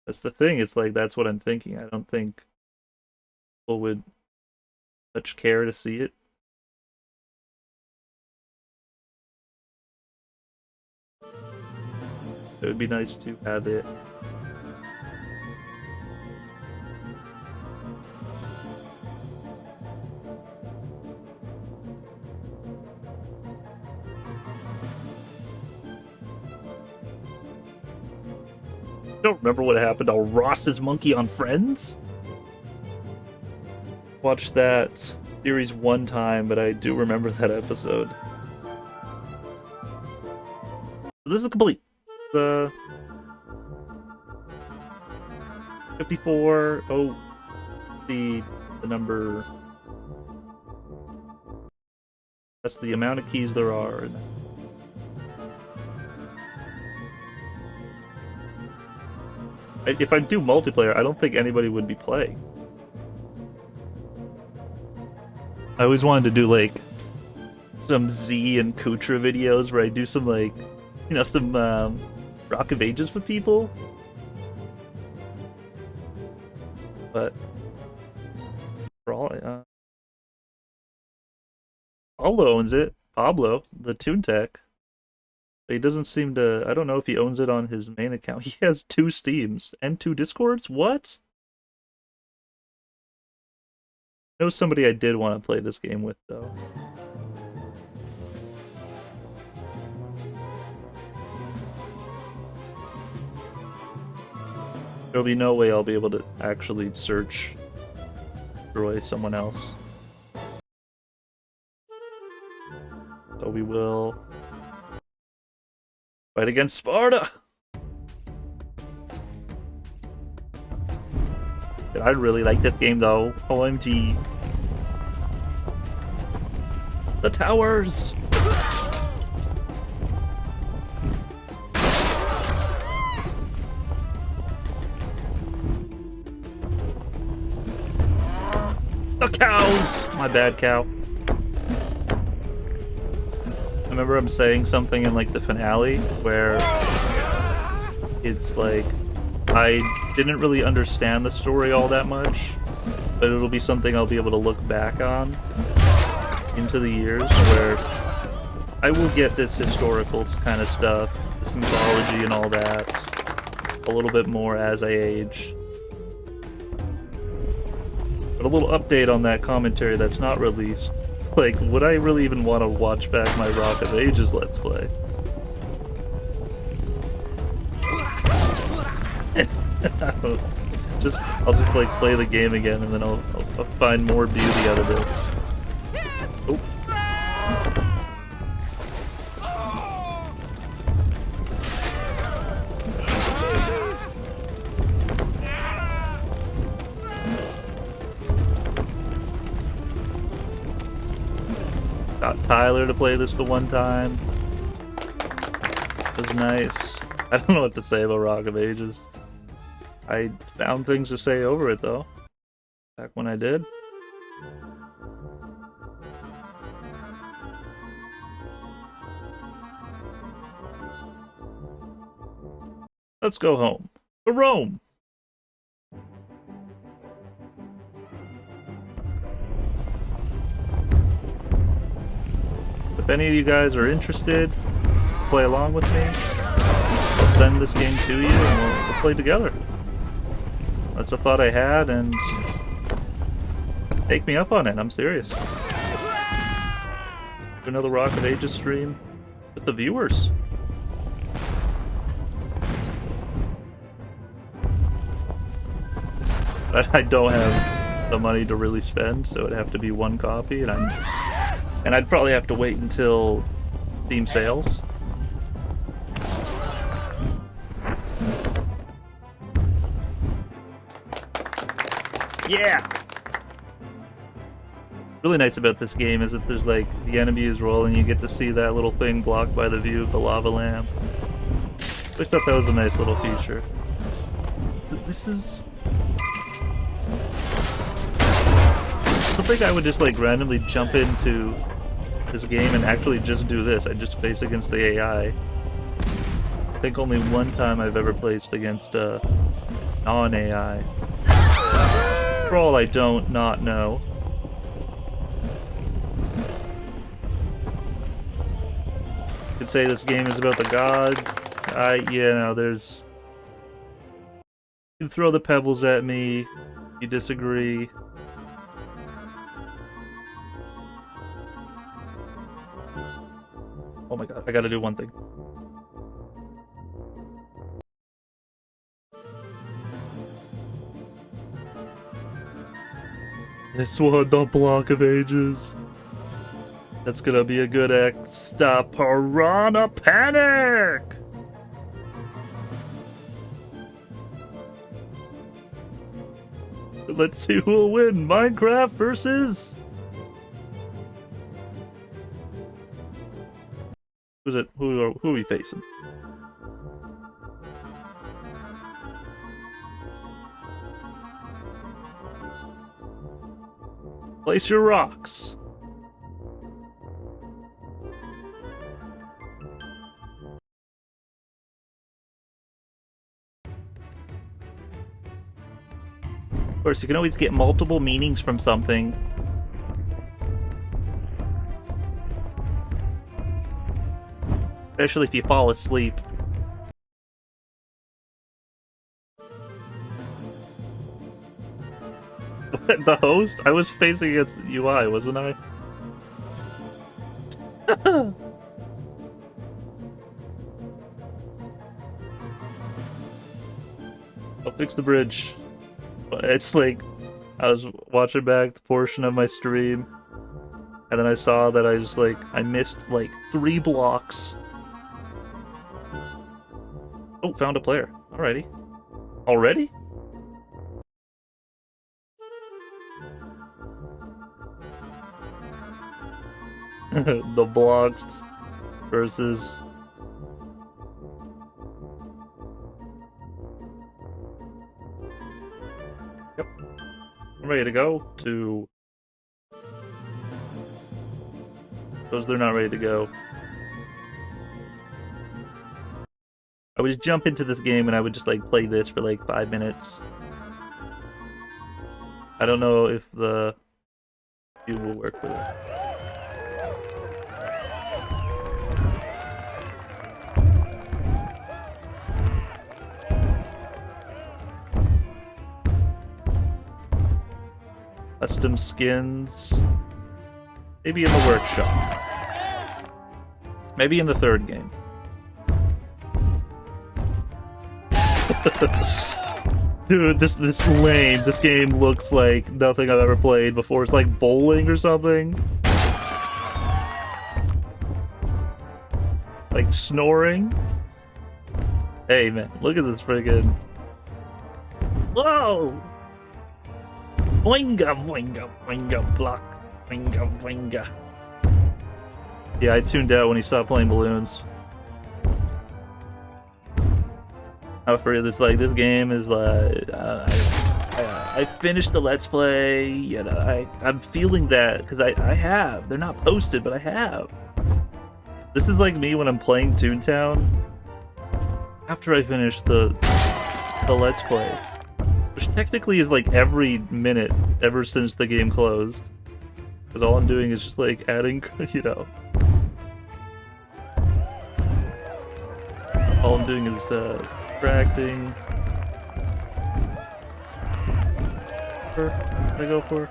That's the thing, it's like, that's what I'm thinking. I don't think people would much care to see it. It would be nice to have it. Don't remember what happened to Ross's monkey on Friends? Watched that series one time, but I do remember that episode. This is complete. The 54. Oh, the number. That's the amount of keys there are. If I do multiplayer, I don't think anybody would be playing. I always wanted to do like some Z and Kutra videos where I do some like, you know, some Rock of Ages with people. But for all, Pablo owns it. Pablo, the Toon Tech. But he doesn't seem to. I don't know if he owns it on his main account. He has 2 Steams and 2 Discords? What? I know somebody I did want to play this game with, though. There'll be no way I'll be able to actually search destroy someone else. So we will fight against Sparta! I really like this game though. OMG. The towers! The cows! My bad, cow. I remember I'm saying something in like the finale where it's like I didn't really understand the story all that much, but it'll be something I'll be able to look back on into the years where I will get this historical kind of stuff, this mythology and all that, a little bit more as I age. But a little update on that commentary that's not released. Like, would I really even want to watch back my Rock of Ages Let's Play? I'll just like play the game again and then I'll find more beauty out of this. Oh. Got Tyler to play this the one time. It was nice. I don't know what to say about Rock of Ages. I found things to say over it though, back when I did. Let's go home. To Rome! If any of you guys are interested, play along with me. I'll send this game to you and we'll play together. That's a thought I had, and take me up on it. I'm serious. Do another Rock of Ages stream with the viewers. But I don't have the money to really spend, so it'd have to be one copy, and I'd probably have to wait until Steam sales. Yeah! Really nice about this game is that there's like, the enemy is rolling, you get to see that little thing blocked by the view of the lava lamp. I always thought that was a nice little feature. This is... I don't think I would just like randomly jump into this game and actually just do this. I just face against the AI. I think only one time I've ever placed against non-AI. For all I don't not know. You could say this game is about the gods. You know, there's... You can throw the pebbles at me. You disagree. Oh my god, I gotta do one thing. This one, the Block of Ages. That's gonna be a good Stop Piranha Panic! Let's see who will win. Minecraft versus... Who's it? Who are we facing? Place your rocks. Of course, you can always get multiple meanings from something. Especially if you fall asleep. The host? I was facing against UI, wasn't I? I'll fix the bridge. It's like, I was watching back the portion of my stream, and then I saw that I missed like 3 blocks. Oh, found a player. Alrighty. Already? The blocks versus... Yep. I'm ready to go to... Those they're not ready to go. I would just jump into this game and I would just like play this for like 5 minutes. I don't know if the view will work with it. Custom skins. Maybe in the workshop. Maybe in the 3rd game. Dude, this lame. This game looks like nothing I've ever played before. It's like bowling or something. Like snoring. Hey man, look at this friggin'. Whoa! Boinga, boinga, boinga, block. Boinga, boinga. Yeah, I tuned out when he stopped playing balloons. I'm afraid this game is like I finished the Let's Play. You know, I'm feeling that because I have. They're not posted, but I have. This is like me when I'm playing Toontown, after I finish the Let's Play, which technically is like every minute ever since the game closed, because all I'm doing is just like adding, you know, all I'm doing is subtracting. What did I go for?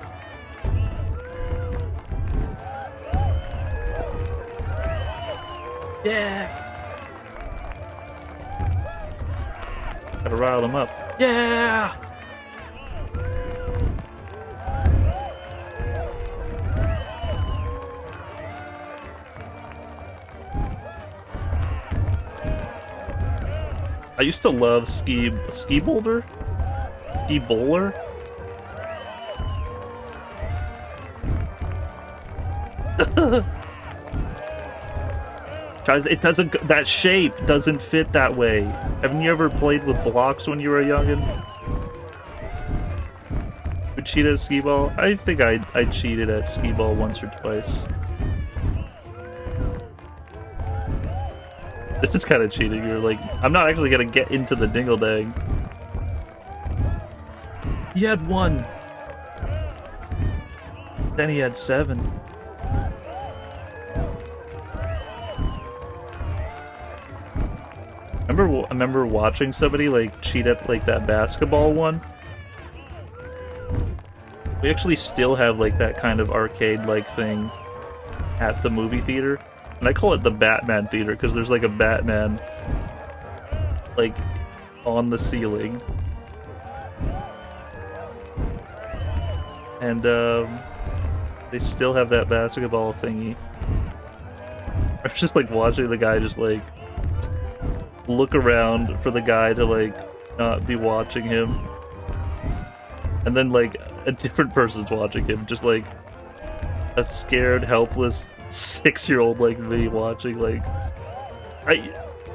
Yeah! Gotta rile them up. Yeah! I used to love ski boulder? Ski bowler? It doesn't, that shape doesn't fit that way. Haven't you ever played with blocks when you were a youngin'? You cheat at skee ball? I think I cheated at skee ball once or twice. This is kind of cheating. You're like, I'm not actually gonna get into the dingle dang. He had 1. Then he had 7. I remember watching somebody like cheat at like that basketball one. We actually still have like that kind of arcade-like thing at the movie theater. And I call it the Batman theater because there's like a Batman like on the ceiling. And they still have that basketball thingy. I was just like watching the guy just like look around for the guy to like not be watching him, and then like a different person's watching him, just like a scared, helpless 6-year-old like me watching. Like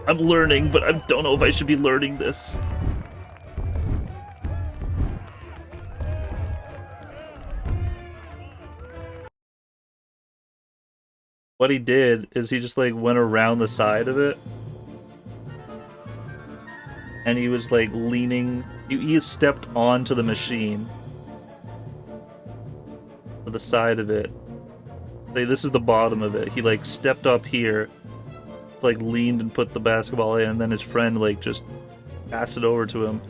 I'm learning, but I don't know if I should be learning this. What he did is he just like went around the side of it. And he was like leaning, he stepped onto the machine. To the side of it. Say, this is the bottom of it. He like stepped up here, like leaned and put the basketball in, and then his friend like just passed it over to him.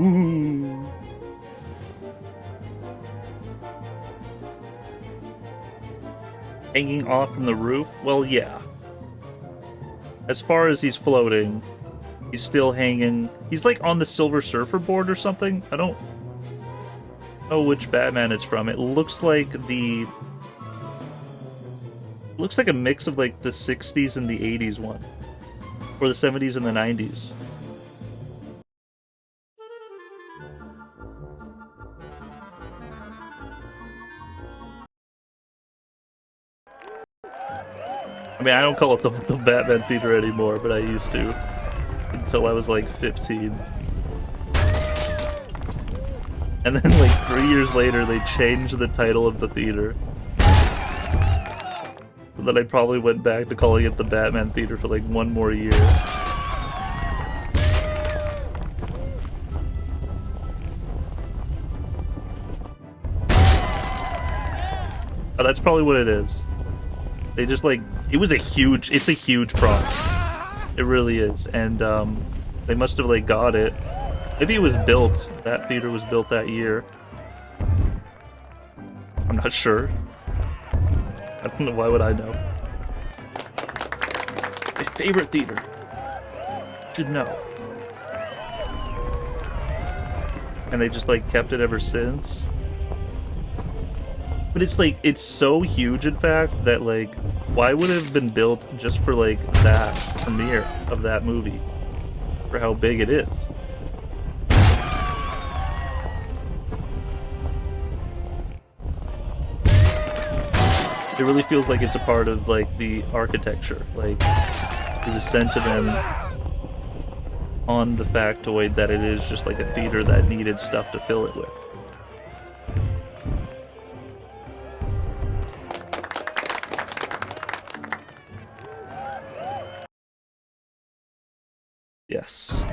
Ooh. Hanging off from the roof? Well, yeah. As far as he's floating, he's still hanging. He's like on the Silver Surfer board or something. I don't know which Batman it's from. It looks like the... looks like a mix of like the 60s and the 80s one. Or the 70s and the 90s. I mean, I don't call it the Batman Theater anymore, but I used to. Until I was like 15. And then like 3 years later, they changed the title of the theater. So then I probably went back to calling it the Batman Theater for like 1 more year. Oh, that's probably what it is. They just like, it's a huge prop. It really is. And they must have like got it. Maybe it was built, that theater was built that year. I'm not sure. I don't know, why would I know? My favorite theater. Should know. And they just like kept it ever since. But it's like, it's so huge in fact that like, why would it have been built just for like that premiere of that movie? For how big it is. It really feels like it's a part of like the architecture. Like it was sent to them on the factoid that it is just like a theater that needed stuff to fill it with. Yes.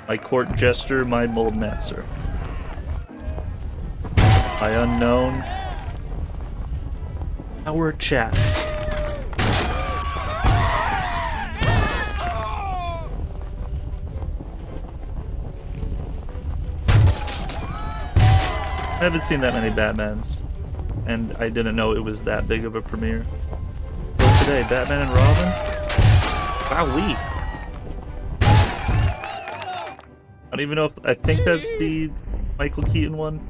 My court jester, my Moldnetzer. My unknown. Our chat. I haven't seen that many Batmans, and I didn't know it was that big of a premiere. So today, Batman and Robin? Wowee! I don't even know if... I think that's the Michael Keaton one.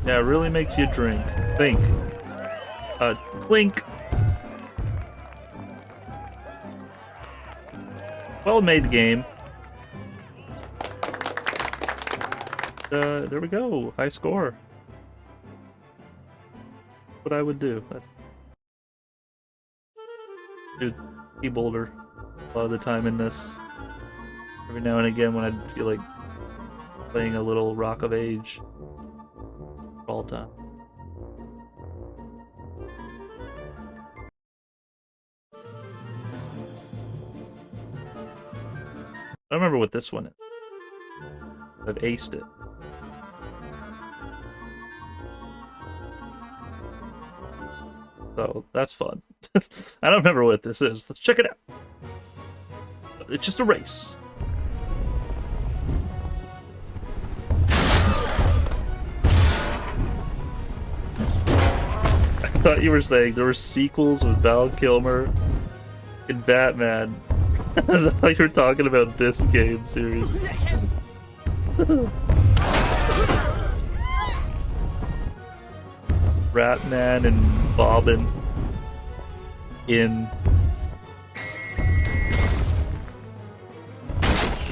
Yeah, it really makes you drink. Think. Clink. Well-made game. There we go. High score. What I would do. Do keyboarder a lot of the time in this. Every now and again when I feel like playing a little Rock of Age. All time. I don't remember what this one is. I've aced it. So that's fun. I don't remember what this is. Let's check it out. It's just a race. I thought you were saying there were sequels with Val Kilmer in Batman. I thought you were talking about this game series. Ratman and Bobbin in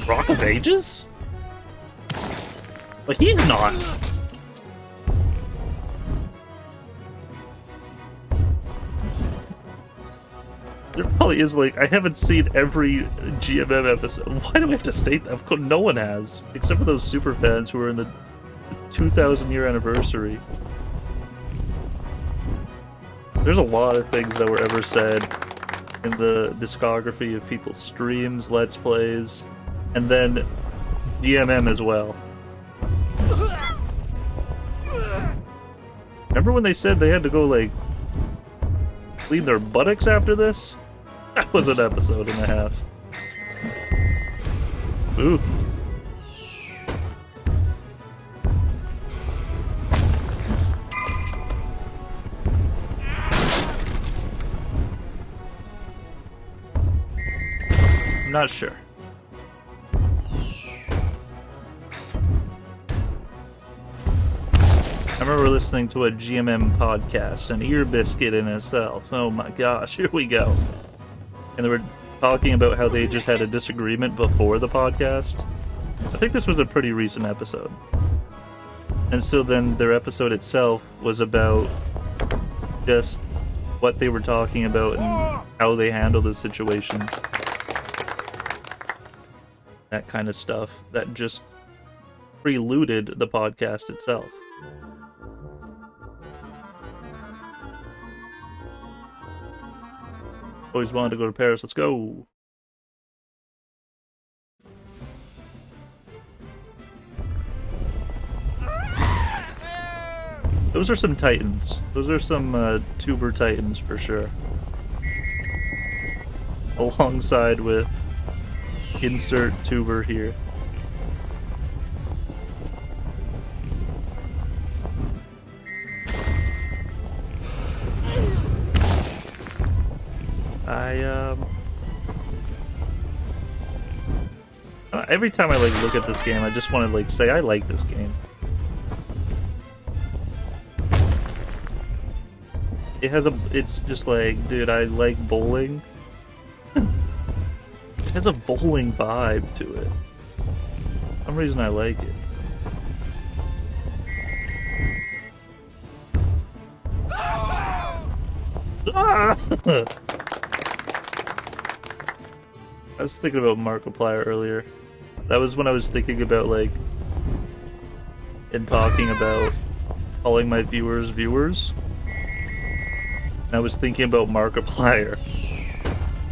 Rock of Ages? But he's not. There probably is, like, I haven't seen every GMM episode. Why do we have to state that? Of course, no one has. Except for those super fans who are in the 2,000 year anniversary. There's a lot of things that were ever said in the discography of people's streams, Let's Plays, and then GMM as well. Remember when they said they had to go, like, clean their buttocks after this? That was an episode and a half. Ooh. I'm not sure. I remember listening to a GMM podcast, an ear biscuit in itself. Oh my gosh, here we go. And they were talking about how they just had a disagreement before the podcast. I think this was a pretty recent episode. And so then their episode itself was about just what they were talking about and how they handled the situation. That kind of stuff that just preluded the podcast itself. Always wanted to go to Paris. Let's go. Those are some titans. Those are some tuber titans for sure. Alongside with insert tuber here. Every time I like look at this game, I just want to like say I like this game. It has a. It's just like, dude, I like bowling. It has a bowling vibe to it. For some reason I like it. Ah! I was thinking about Markiplier earlier. That was when I was thinking about, like, and talking about calling my viewers viewers. And I was thinking about Markiplier.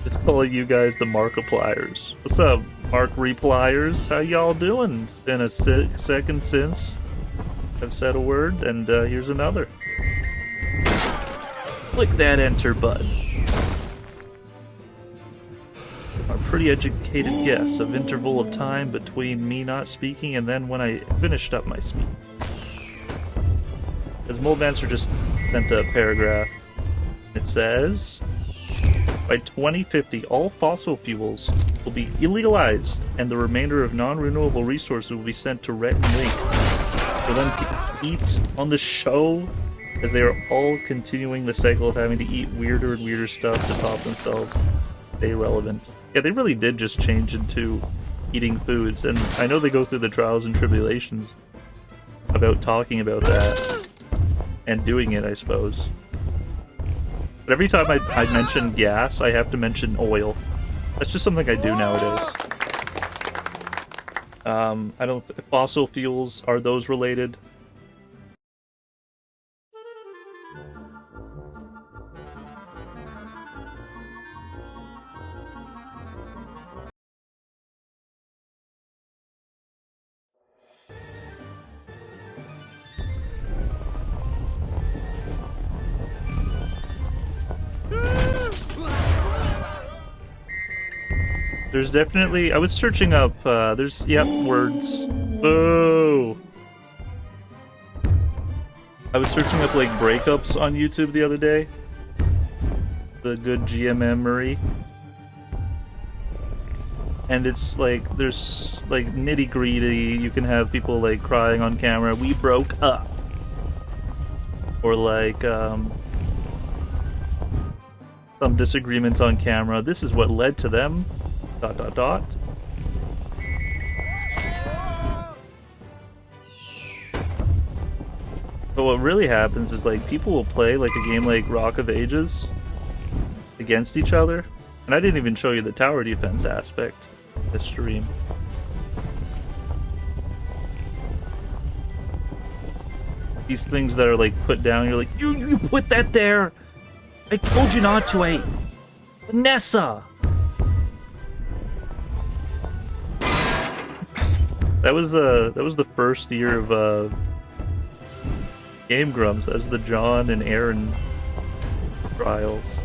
Just calling you guys the Markipliers. What's up, Mark Repliers? How y'all doing? It's been a second since I've said a word, and here's another. Click that enter button. A pretty educated guess of interval of time between me not speaking and then when I finished up my speech. As Moldancer just sent a paragraph. It says, by 2050, all fossil fuels will be illegalized and the remainder of non-renewable resources will be sent to Rhett and Link for them to eat on the show, as they are all continuing the cycle of having to eat weirder and weirder stuff to top themselves. Stay relevant. Yeah, they really did just change into eating foods, and I know they go through the trials and tribulations about talking about that and doing it, I suppose. But every time I mention gas, I have to mention oil. That's just something I do nowadays. I don't... Fossil fuels, are those related? There's definitely... I was searching up, there's... Yep, words. Boo! I was searching up, like, breakups on YouTube the other day. The good GMMery. And it's, like, there's, like, nitty-gritty. You can have people, like, crying on camera, we broke up. Or, like, some disagreements on camera. This is what led to them... ... But what really happens is, like, people will play like a game like Rock of Ages against each other, and I didn't even show you the tower defense aspect of this stream. These things that are, like, put down, you're like, you put that there! I told you not to, Vanessa! That was the first year of Game Grumps. That's the John and Aaron trials,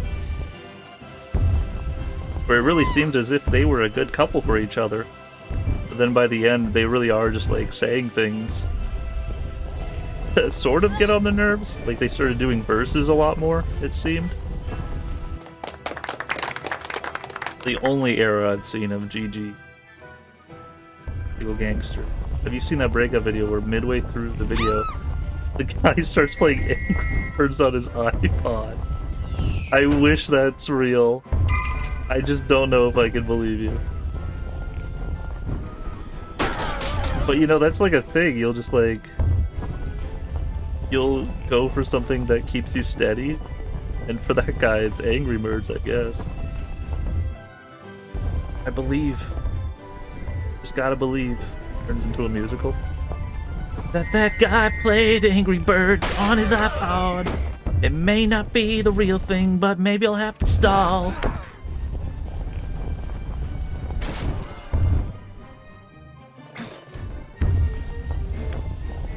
where it really seemed as if they were a good couple for each other. But then by the end, they really are just, like, saying things that sort of get on the nerves. Like, they started doing verses a lot more, it seemed. The only era I've seen of GG. Legal Gangster. Have you seen that breakup video where midway through the video, the guy starts playing Angry Birds on his iPod? I wish that's real. I just don't know if I can believe you. But you know, that's like a thing. You'll just, like... You'll go for something that keeps you steady. And for that guy, it's Angry Birds, I guess. I believe. Just gotta believe. Turns into a musical. That guy played Angry Birds on his iPod. It may not be the real thing, but maybe I'll have to stall.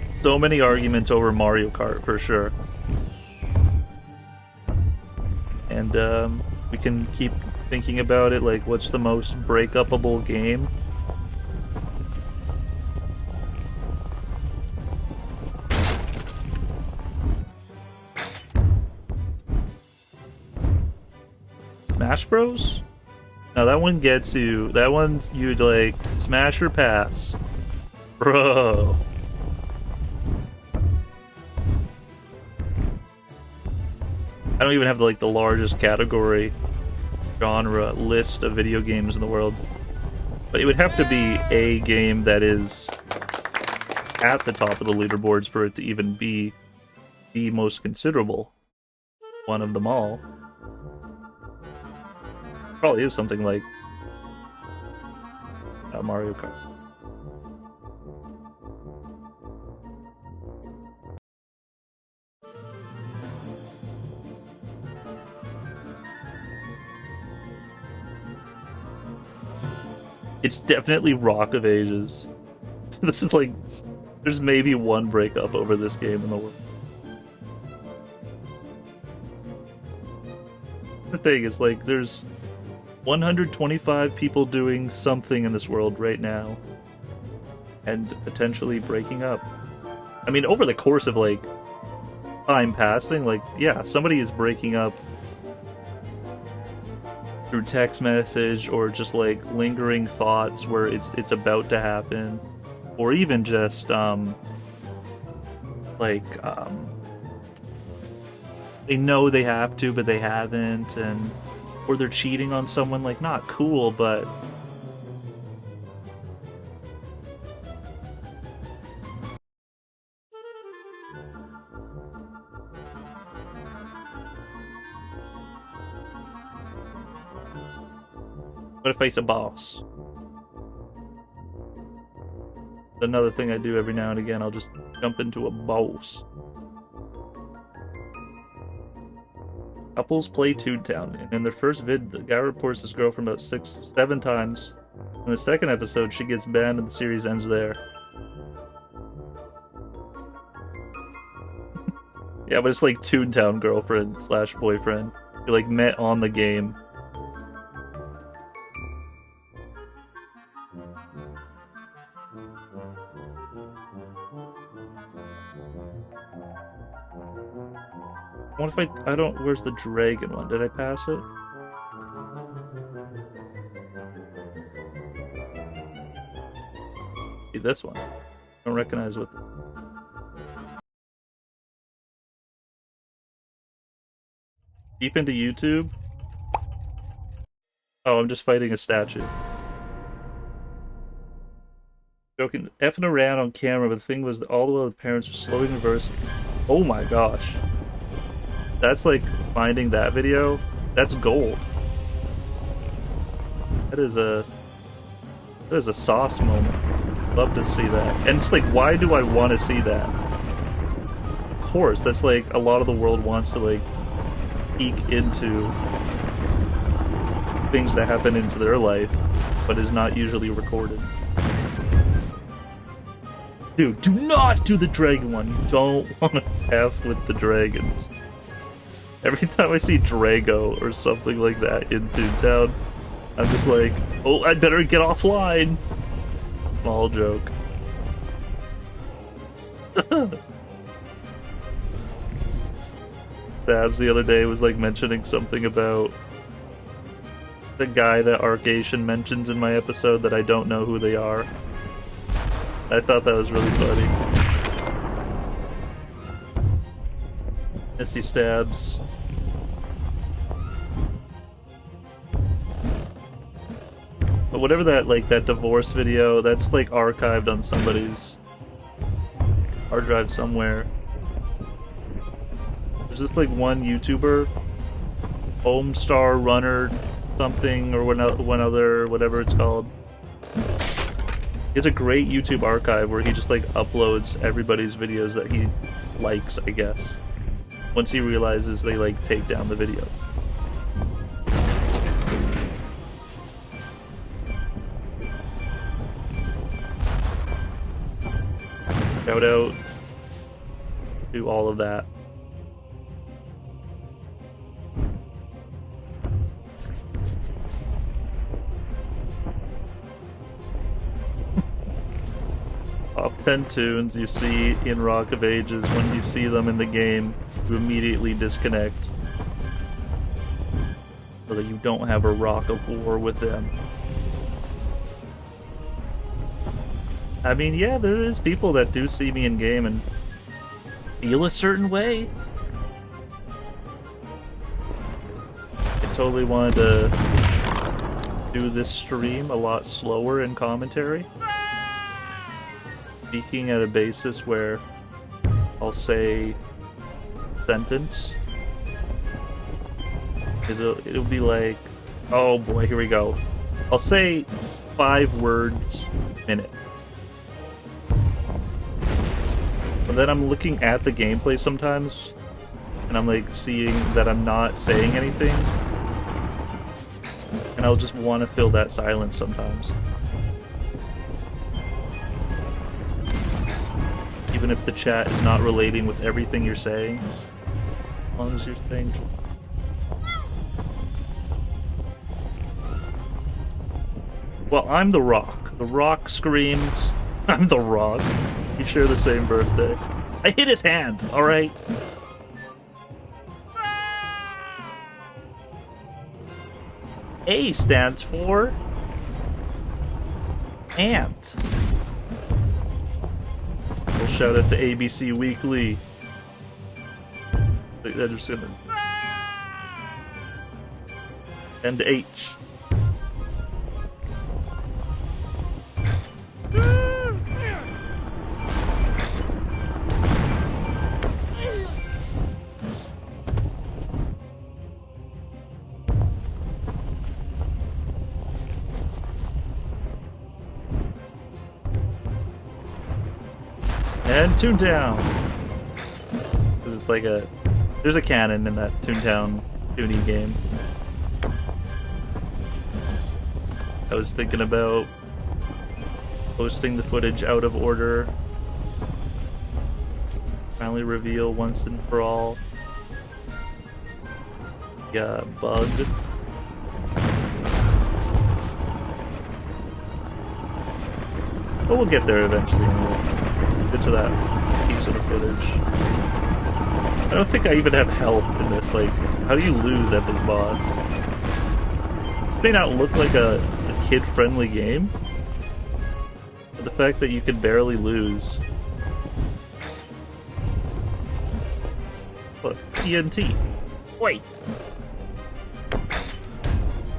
So many arguments over Mario Kart, for sure. And we can keep thinking about it, like, what's the most break-upable game? Smash Bros? No, that one gets you. That one's you'd, like, smash or pass. Bro. I don't even have, like, the largest category genre list of video games in the world. But it would have to be a game that is at the top of the leaderboards for it to even be the most considerable one of them all. Probably is something like Mario Kart. It's definitely Rock of Ages. This is like, there's maybe one breakup over this game in the world. The thing is, like, there's 125 people doing something in this world right now, and potentially breaking up. I mean, over the course of, like, time passing, like, yeah, somebody is breaking up through text message, or just like lingering thoughts where it's about to happen, or even just they know they have to but they haven't, and or they're cheating on someone. Like, not cool, but what if face a boss? Another thing I do every now and again, I'll just jump into a boss. Couples play Toontown, and in their first vid, the guy reports his girlfriend about 6-7 times. In the second episode, she gets banned and the series ends there. Yeah, but it's like Toontown girlfriend / boyfriend. You like met on the game. What if I don't, where's the dragon one? Did I pass it? See, this one. I don't recognize what Deep into YouTube? Oh, I'm just fighting a statue. Joking, effing around on camera, but the thing was that all the while the parents were slowly reversing. Oh my gosh. That's like, finding that video, that's gold. That is a sauce moment. Love to see that. And it's like, why do I want to see that? Of course, that's like, a lot of the world wants to like, peek into things that happen into their life, but is not usually recorded. Dude, do not do the dragon one. You don't want to F with the dragons. Every time I see Drago or something like that in Toontown, I'm just like, oh, I better get offline. Small joke. Stabs the other day was like mentioning something about the guy that Arcation mentions in my episode that I don't know who they are. I thought that was really funny. Missy Stabs. But whatever that, like, that divorce video, that's, like, archived on somebody's hard drive somewhere. There's just, like, one YouTuber, Homestar Runner something, or one other, whatever it's called. He has a great YouTube archive where he just, like, uploads everybody's videos that he likes, I guess. Once he realizes they, like, take down the videos. Shout out to all of that. Top 10 tunes you see in Rock of Ages, when you see them in the game, you immediately disconnect, so that you don't have a Rock of War with them. I mean, yeah, there is people that do see me in game and feel a certain way. I totally wanted to do this stream a lot slower in commentary. Speaking at a basis where I'll say sentence. It'll be like, oh boy, here we go. I'll say 5 words a minute. But then I'm looking at the gameplay sometimes, and I'm like seeing that I'm not saying anything, and I'll just want to fill that silence sometimes. Even if the chat is not relating with everything you're saying, as long as you're saying. Well, I'm the Rock. The Rock screamed, I'm the Rock. You share the same birthday. I hit his hand, alright? A stands for ant. We'll shout out to ABC Weekly. And H. And Toontown! Because it's like a... There's a cannon in that Toontown Toonie game. I was thinking about posting the footage out of order. Finally reveal once and for all. Yeah, bug. But we'll get there eventually anyway. Get to that piece of the footage. I don't think I even have health in this. Like, how do you lose at this boss? This may not look like a kid-friendly game, but the fact that you can barely lose. Look, TNT. Wait.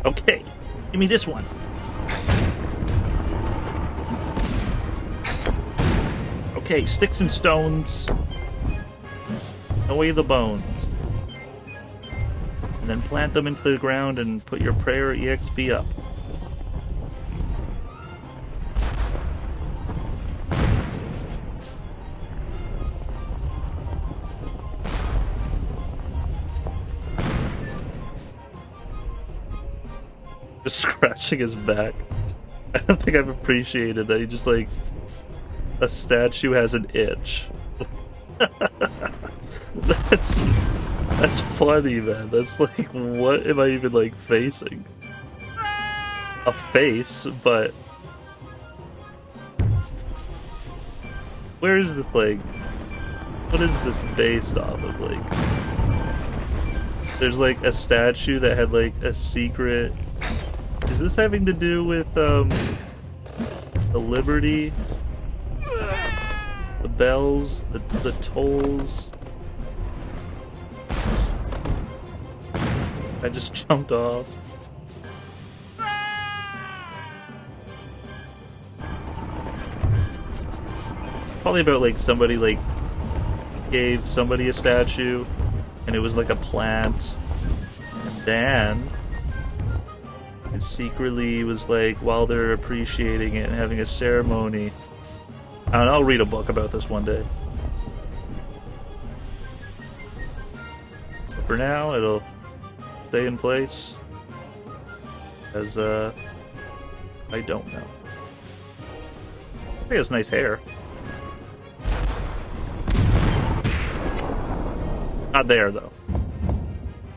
Okay, give me this one. Okay, sticks and stones. Away the bones. And then plant them into the ground and put your prayer EXP up. Just scratching his back. I don't think I've appreciated that he just like... A statue has an itch. That's funny, man. That's like, what am I even like facing? A face, but where is the thing? What is this based off of? Like, there's like a statue that had like a secret. Is this having to do with the Liberty? The bells, the tolls. I just jumped off. Probably about like somebody like gave somebody a statue and it was like a plant. And then it secretly was like while they're appreciating it and having a ceremony. I don't know, I'll read a book about this one day. But for now, it'll stay in place. As, I don't know. I think it's nice hair. Not there, though.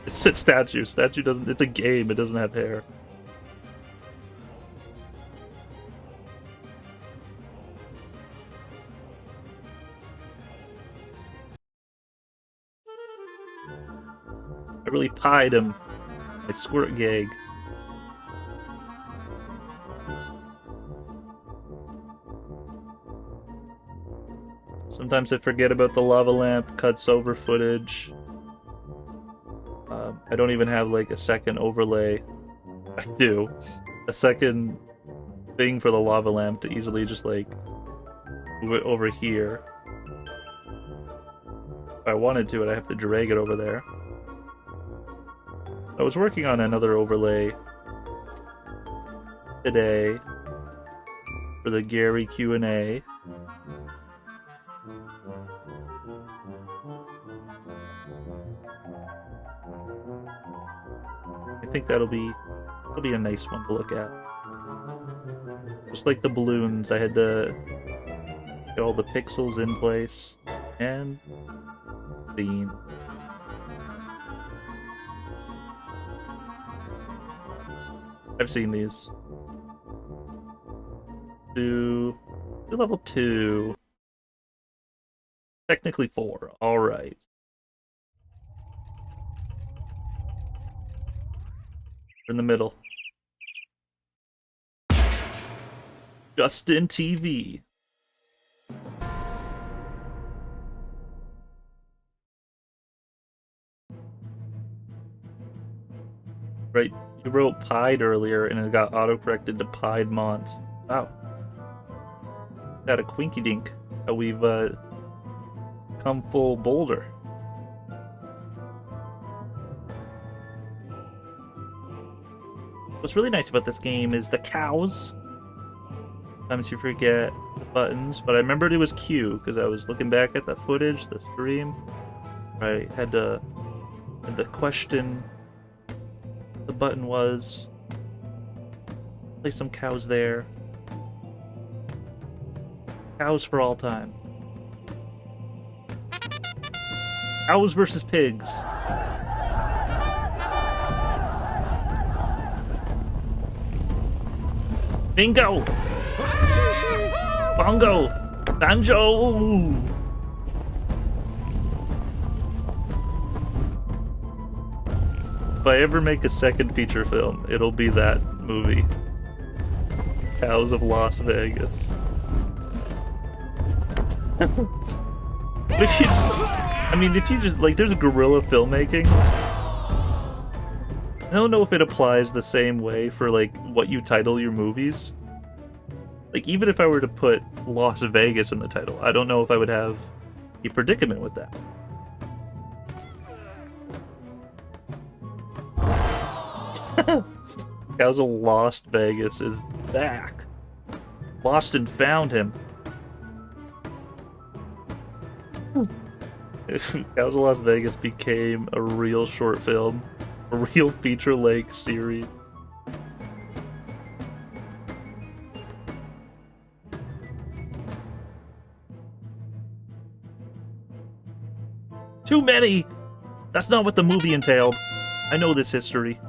It's a statue. Statue doesn't... It's a game, it doesn't have hair. I really pied him. I squirt gag. Sometimes I forget about the lava lamp, cuts over footage. I don't even have like a second overlay. I do. A second thing for the lava lamp to easily just like move it over here. If I wanted to, I'd have to drag it over there. I was working on another overlay today for the Gary Q&A. I think that'll be a nice one to look at. Just like the balloons, I had to get all the pixels in place and clean. I've seen these. Do level 2. Technically 4. Alright. In the middle. Justin TV. Right, you wrote Pied earlier and it got autocorrected to Piedmont. Wow. Got a quinky dink. How we've come full Boulder. What's really nice about this game is the cows. Sometimes you forget the buttons, but I remembered it was Q because I was looking back at the footage, the stream. I had to question the button was. Place some cows there. Cows for all time. Cows versus pigs. Bingo! Bongo! Banjo! If I ever make a second feature film, it'll be that movie. Cows of Las Vegas. But if you, I mean, if you just, like, there's a guerrilla filmmaking. I don't know if it applies the same way for, like, what you title your movies. Like, even if I were to put Las Vegas in the title, I don't know if I would have a predicament with that. Cows of Lost Vegas is back. Lost and found him. Cows of Las Vegas became a real short film, a real feature-length series. Too many! That's not what the movie entailed. I know this history.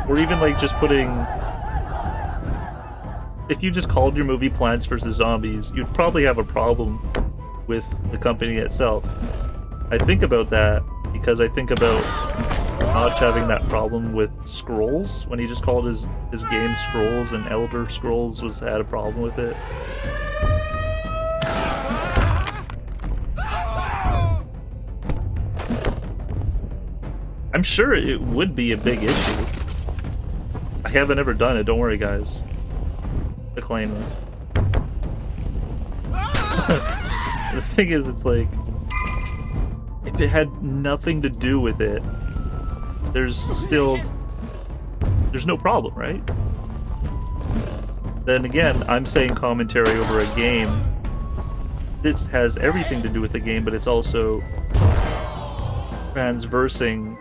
Or even like just putting... If you just called your movie Plants vs. Zombies, you'd probably have a problem with the company itself. I think about that because I think about Notch having that problem with Scrolls, when he just called his game Scrolls and Elder Scrolls had a problem with it. I'm sure it would be a big issue. I haven't ever done it, don't worry guys. To claim this. The thing is, it's like, if it had nothing to do with it, there's no problem, right? Then again, I'm saying commentary over a game. This has everything to do with the game, but it's also transversing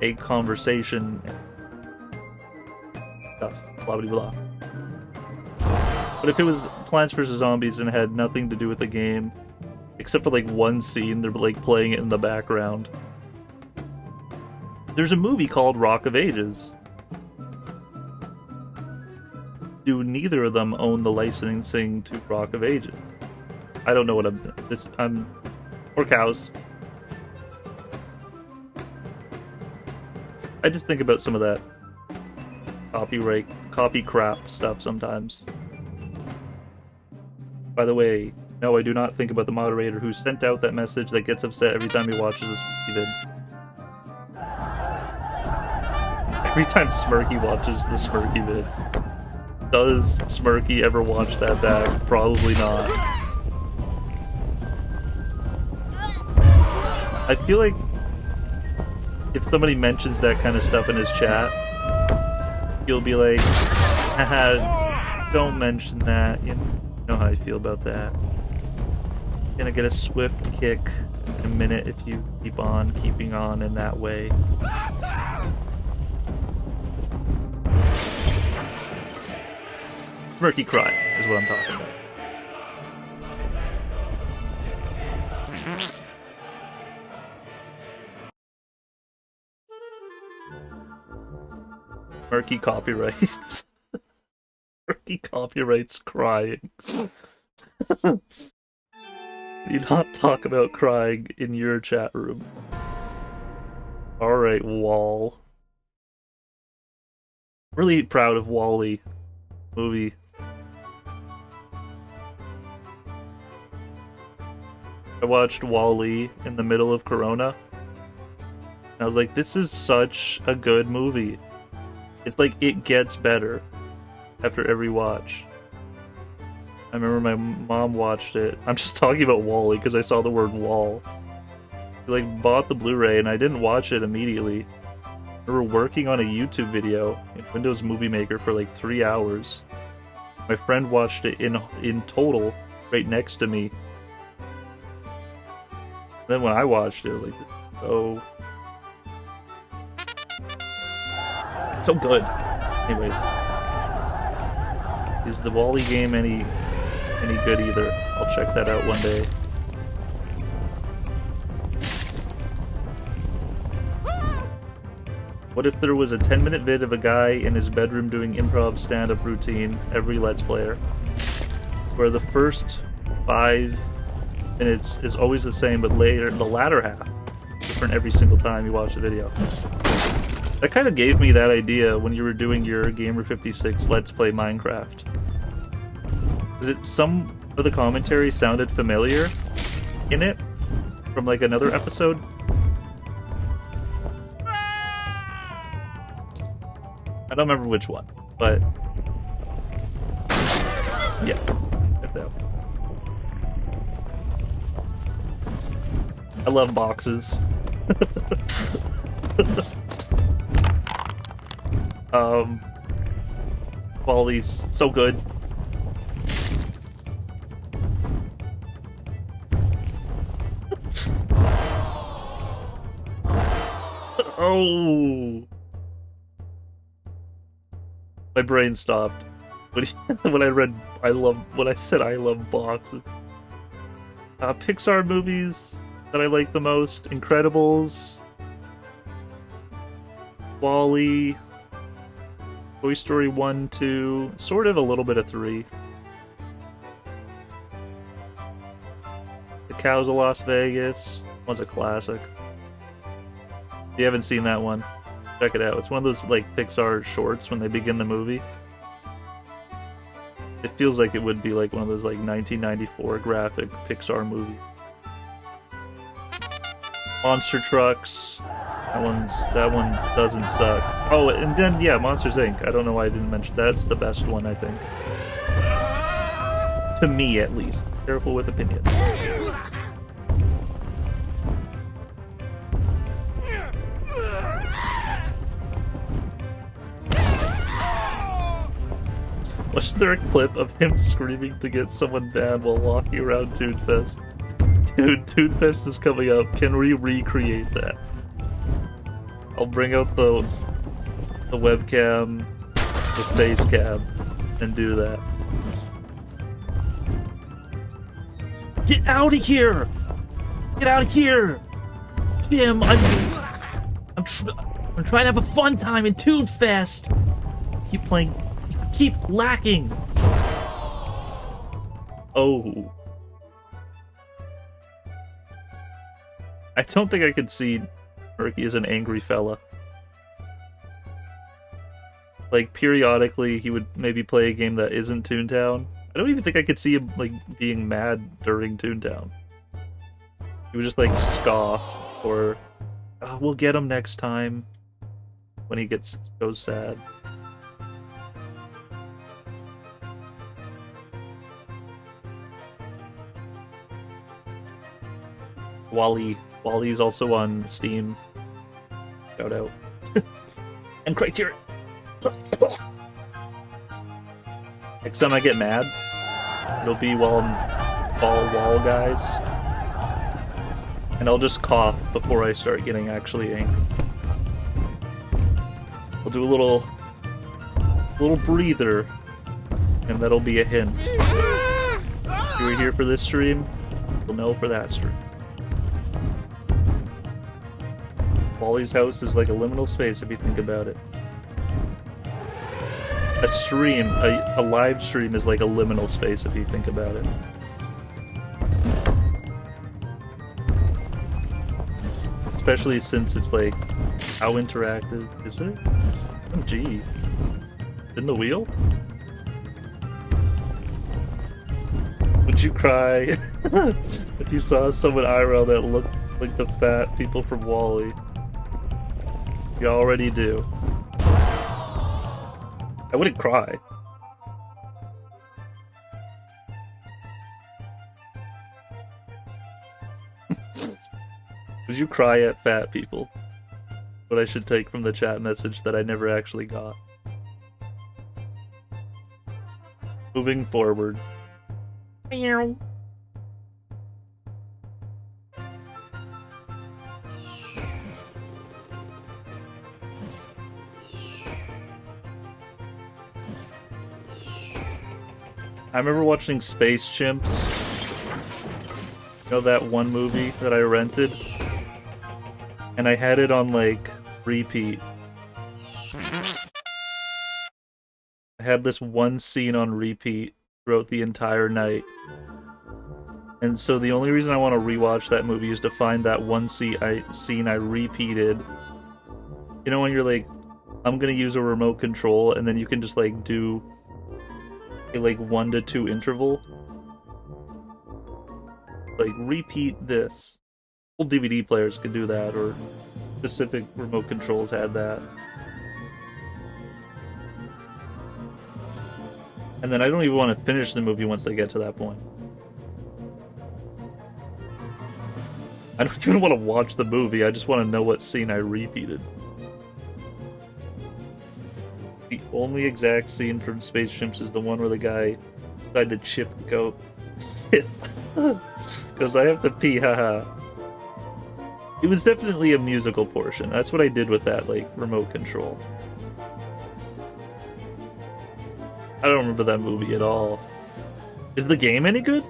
a conversation stuff, blah blah blah. But if it was Plants vs. Zombies and it had nothing to do with the game, except for like one scene, they're like playing it in the background. There's a movie called Rock of Ages. Do neither of them own the licensing to Rock of Ages? I don't know what I'm or cows. I just think about some of that copy crap stuff sometimes. By the way, No, I do not think about the moderator who sent out that message that gets upset every time he watches this vid. Every time Smirky watches the Smirky vid. Does Smirky ever watch that back? Probably not. I feel like if somebody mentions that kind of stuff in his chat, he'll be like, haha, don't mention that. You know how I feel about that. Gonna get a swift kick in a minute if you keep on keeping on in that way. Murky cry is what I'm talking about. Murky copyrights. Murky copyrights crying. Do not talk about crying in your chat room. Alright, Wall. Really proud of Wall-E movie. I watched Wall-E in the middle of Corona. And I was like, this is such a good movie. It's like, it gets better after every watch. I remember my mom watched it. I'm just talking about Wall-E because I saw the word wall. She like bought the Blu-ray and I didn't watch it immediately. We were working on a YouTube video in Windows Movie Maker for like 3 hours. My friend watched it in total right next to me. Then when I watched it, like, so good. Anyways, is the Wall-E game any good either? I'll check that out one day. What if there was a 10-minute vid of a guy in his bedroom doing improv stand-up routine, every Let's Player, where the first 5 minutes is always the same, but later, the latter half, different every single time you watch the video. That kind of gave me that idea when you were doing your Gamer56 Let's Play Minecraft. Some of the commentary sounded familiar in it from like another episode. I don't remember which one, but yeah, check that out. I love boxes. Wall-E's so good. Oh, my brain stopped when I said I love boxes. Pixar movies that I like the most: Incredibles, Wall-E, Toy Story 1, 2, sort of a little bit of 3. The Cows of Las Vegas, one's a classic. If you haven't seen that one, check it out. It's one of those like Pixar shorts when they begin the movie. It feels like it would be like one of those like 1994 graphic Pixar movies. Monster Trucks. That one doesn't suck. Oh, and then yeah, Monsters Inc. I don't know why I didn't mention that's the best one, I think. To me, at least. Careful with opinion. Wasn't there a clip of him screaming to get someone banned while walking around Toonfest? Dude, Toonfest is coming up. Can we recreate that? I'll bring out the webcam, the face cam, and do that. Get out of here! Get out of here! Jim, I'm trying to have a fun time in Toonfest! Keep playing. Keep lacking! Oh. I don't think I could see Murky as an angry fella. Like, periodically, he would maybe play a game that isn't Toontown. I don't even think I could see him, like, being mad during Toontown. He would just, like, scoff, or, oh, we'll get him next time, when he goes sad. Wally. Wally's also on Steam. Shout out. And Criterion. Next time I get mad, it'll be while I'm Wall Guys. And I'll just cough before I start getting actually angry. I'll do a little breather, and that'll be a hint. If you were here for this stream, you'll know for that stream. Wally's house is like a liminal space if you think about it. A stream, a live stream is like a liminal space if you think about it. Especially since it's like, how interactive is it? Oh gee. In the wheel? Would you cry if you saw someone IRL that looked like the fat people from Wall-E? You already do. I wouldn't cry. Would you cry at fat people? What I should take from the chat message that I never actually got. Moving forward. Meow. I remember watching Space Chimps. You know that one movie that I rented? And I had it on, like, repeat. I had this one scene on repeat throughout the entire night. And so the only reason I want to rewatch that movie is to find that one scene I repeated. You know when you're like, I'm gonna use a remote control, and then you can just, like, do a, like, 1 to 2 interval? Like, repeat this. Old DVD players could do that, or specific remote controls had that. And then I don't even want to finish the movie once they get to that point. I don't even want to watch the movie, I just want to know what scene I repeated. The only exact scene from Space Chimps is the one where the guy tried to chip the goat. Sit. Because I have to pee, haha. It was definitely a musical portion. That's what I did with that, like, remote control. I don't remember that movie at all. Is the game any good?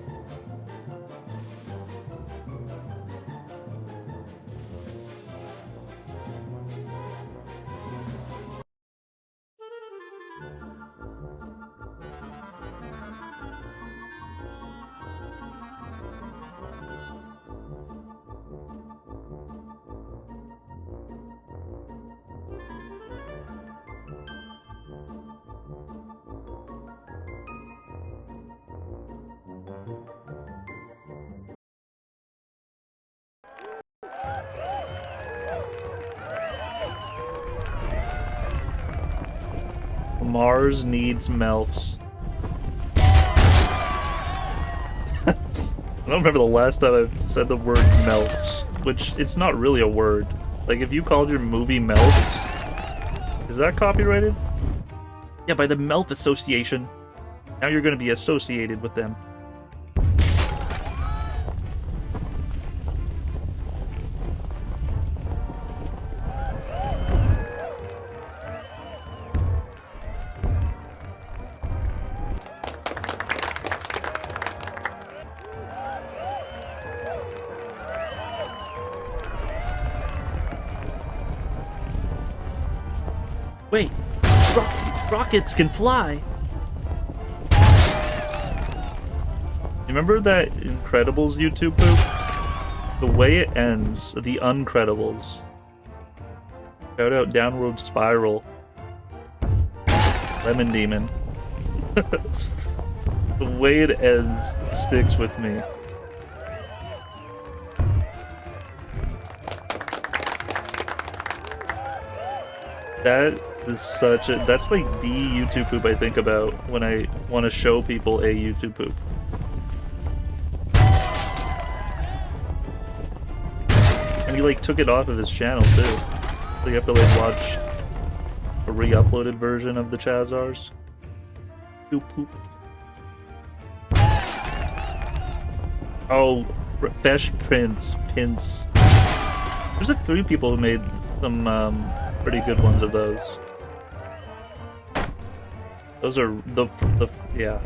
Mars needs MILFs. I don't remember the last time I've said the word MILFs, which it's not really a word. Like, if you called your movie MILFs, is that copyrighted? Yeah, by the MILF Association. Now you're going to be associated with them. Wait, rockets can fly! You remember that Incredibles YouTube poop? The way it ends, the Uncredibles. Shout out Downward Spiral. Lemon Demon. The way it ends sticks with me. That is such a... That's like the YouTube poop I think about when I want to show people a YouTube poop. And he like took it off of his channel too. So you have to like watch a re-uploaded version of the Chazarz. Poop poop. Oh, Fesh Prince. There's like 3 people who made some pretty good ones of those. Those are the yeah.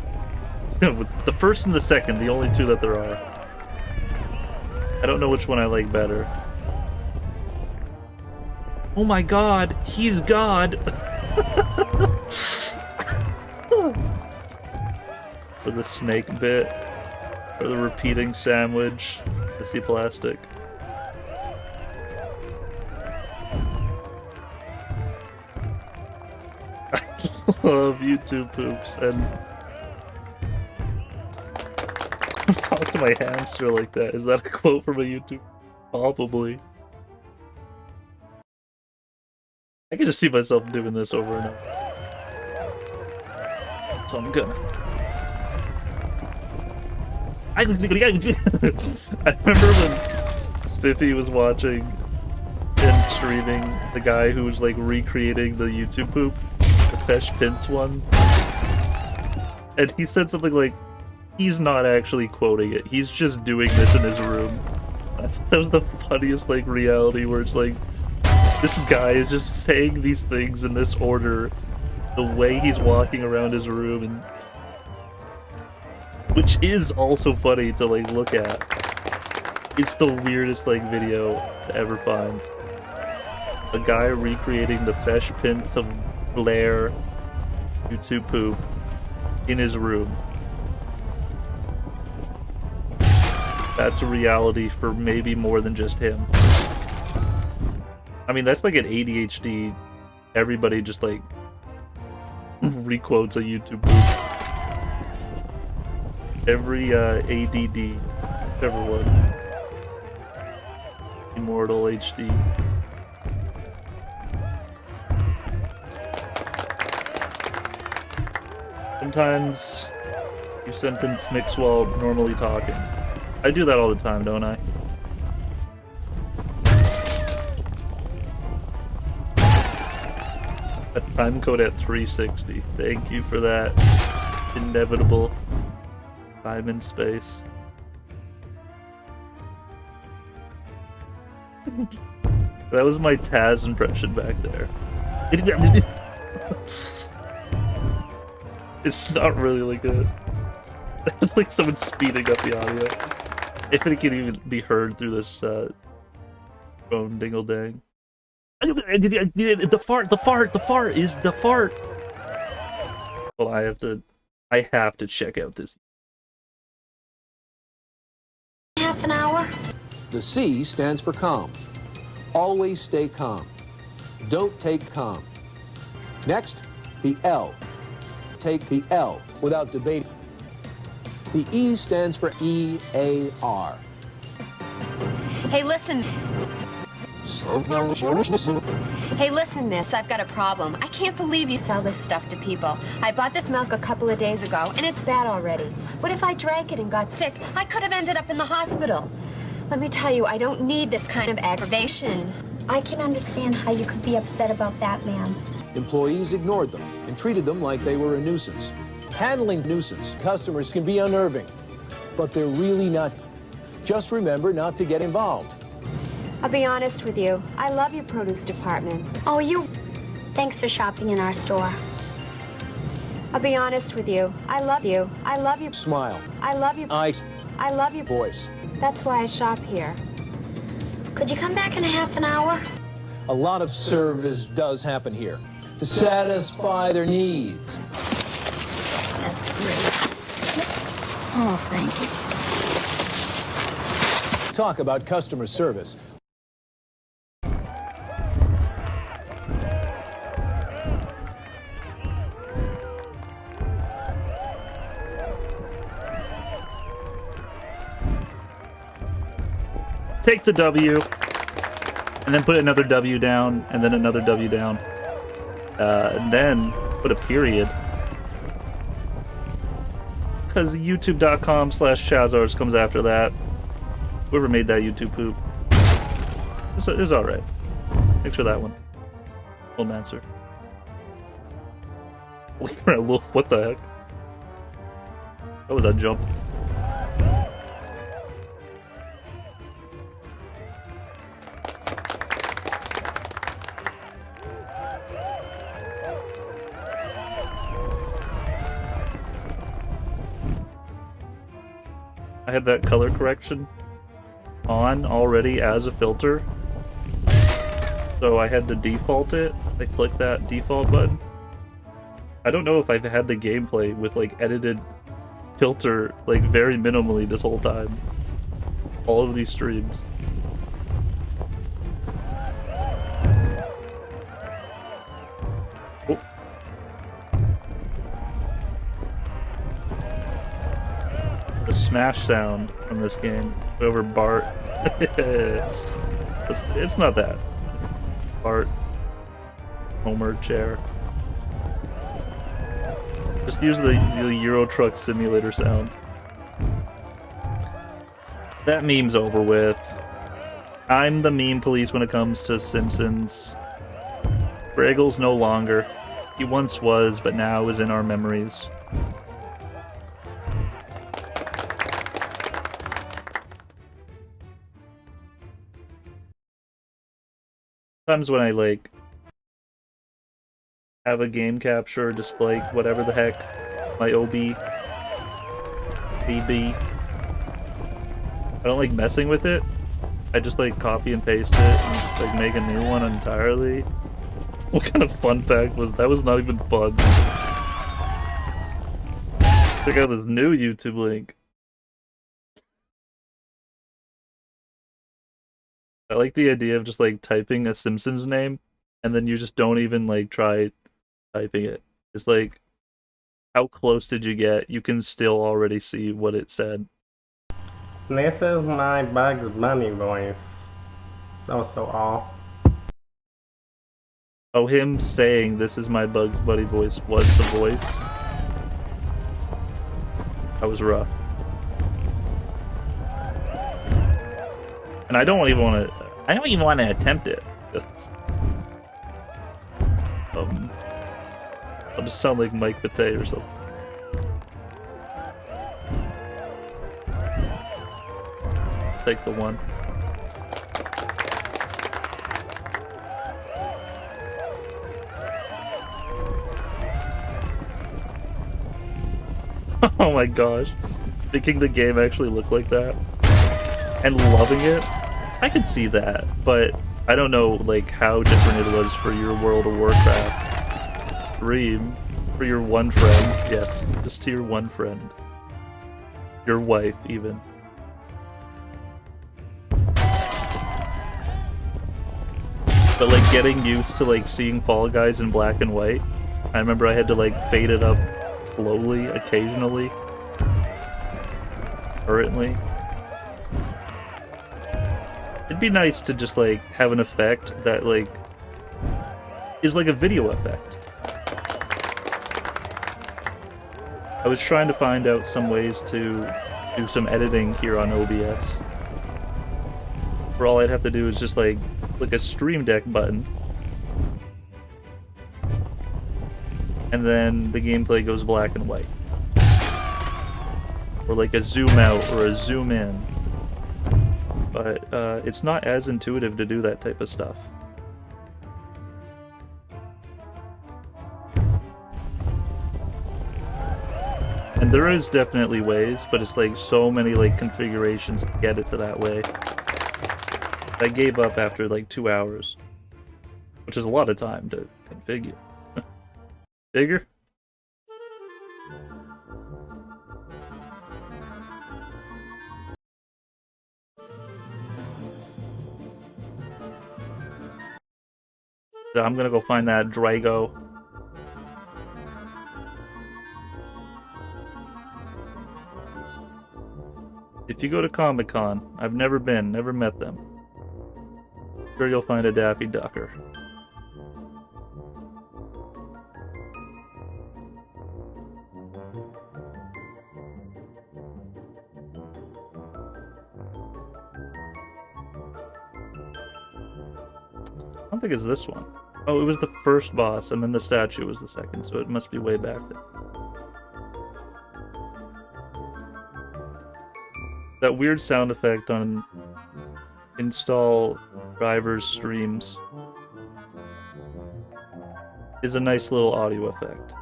The first and the second, the only 2 that there are. I don't know which one I like better. Oh my god, he's God! For the snake bit, or the repeating sandwich, I see plastic. I love YouTube poops, and talk to my hamster like that. Is that a quote from a YouTube? Probably. I can just see myself doing this over and over. So I'm gonna. I remember when Spiffy was watching and streaming the guy who was like recreating the YouTube poop, the Fesh Pince one. And he said something like, he's not actually quoting it, he's just doing this in his room. That was the funniest like reality where it's like, this guy is just saying these things in this order, the way he's walking around his room, and which is also funny to like look at. It's the weirdest like video to ever find. A guy recreating the Fesh Pince of Blair YouTube poop in his room. That's a reality for maybe more than just him. I mean, that's like an ADHD, everybody just like requotes a YouTube poop. Every ADD, whichever one. Immortal HD. Sometimes you sentence mix while normally talking. I do that all the time, don't I? A time code at 360. Thank you for that. Inevitable time and space. That was my Taz impression back there. It's not really like a... It's like someone speeding up the audio. If it can even be heard through this phone dingle-dang. The fart is the fart! Well, I have to check out this. Half an hour? The C stands for calm. Always stay calm. Don't take calm. Next, the L. Take the L without debate. The E stands for EAR. Hey, listen. Hey, listen, miss, I've got a problem. I can't believe you sell this stuff to people. I bought this milk a couple of days ago, and it's bad already. What if I drank it and got sick? I could have ended up in the hospital. Let me tell you, I don't need this kind of aggravation. I can understand how you could be upset about that, ma'am. Employees ignored them and treated them like they were a nuisance. Handling nuisance customers can be unnerving, but they're really not. Just remember not to get involved. I'll be honest with you. I love your produce department. Oh, Thanks for shopping in our store. I'll be honest with you. I love you. I love you. Smile. I love you. I love you. Voice. That's why I shop here. Could you come back in a half an hour? A lot of service does happen here to satisfy their needs. That's great. Oh, thank you. Talk about customer service. take the W, and then put another W down, and then another W down, and then put a period. Because youtube.com/Chazarz comes after that. Whoever made that YouTube poop. It was alright. Thanks for that one. Little answer. What the heck? That was a jump. I had that color correction on already as a filter, so I had to default it. I clicked that default button. I don't know if I've had the gameplay with like edited filter like very minimally this whole time. All of these streams. Oh. The smash sound from this game over Bart. It's not that. Bart. Homer chair. Just use the Euro Truck Simulator sound. That meme's over with. I'm the meme police when it comes to Simpsons. Braggle's no longer. He once was, but now is in our memories. Sometimes when I like have a game capture or display, whatever the heck, my OB, BB, I don't like messing with it. I just like copy and paste it and like make a new one entirely. What kind of fun fact was that? That was not even fun. Check out this new YouTube link. I like the idea of just like typing a Simpsons name and then you just don't even like try typing it. It's like, how close did you get? You can still already see what it said. This is my Bugs Bunny voice. So off. Oh, him saying this is my Bugs Bunny voice was the voice. That was rough. And I don't even want to attempt it. I'll just sound like Mike Patay or something. Take the one. Oh my gosh. Thinking the game actually looked like that and loving it, I could see that, but I don't know like how different it was for your World of Warcraft stream, for your one friend. Yes, just to your one friend. Your wife, even. But like getting used to like seeing Fall Guys in black and white, I remember I had to like fade it up slowly, occasionally, currently. It'd be nice to just like have an effect that like is like a video effect. I was trying to find out some ways to do some editing here on OBS, where all I'd have to do is just like click a Stream Deck button, and then the gameplay goes black and white, or like a zoom out or a zoom in. But it's not as intuitive to do that type of stuff. And there is definitely ways, but it's like so many like configurations to get it to that way. I gave up after like 2 hours, which is a lot of time to configure. Bigger? So I'm gonna go find that Drago. If you go to Comic-Con, I've never been, never met them. Sure you'll find a Daffy Ducker. I don't think it's this one. Oh, it was the first boss, and then the statue was the second, so it must be way back there. That weird sound effect on install drivers streams is a nice little audio effect.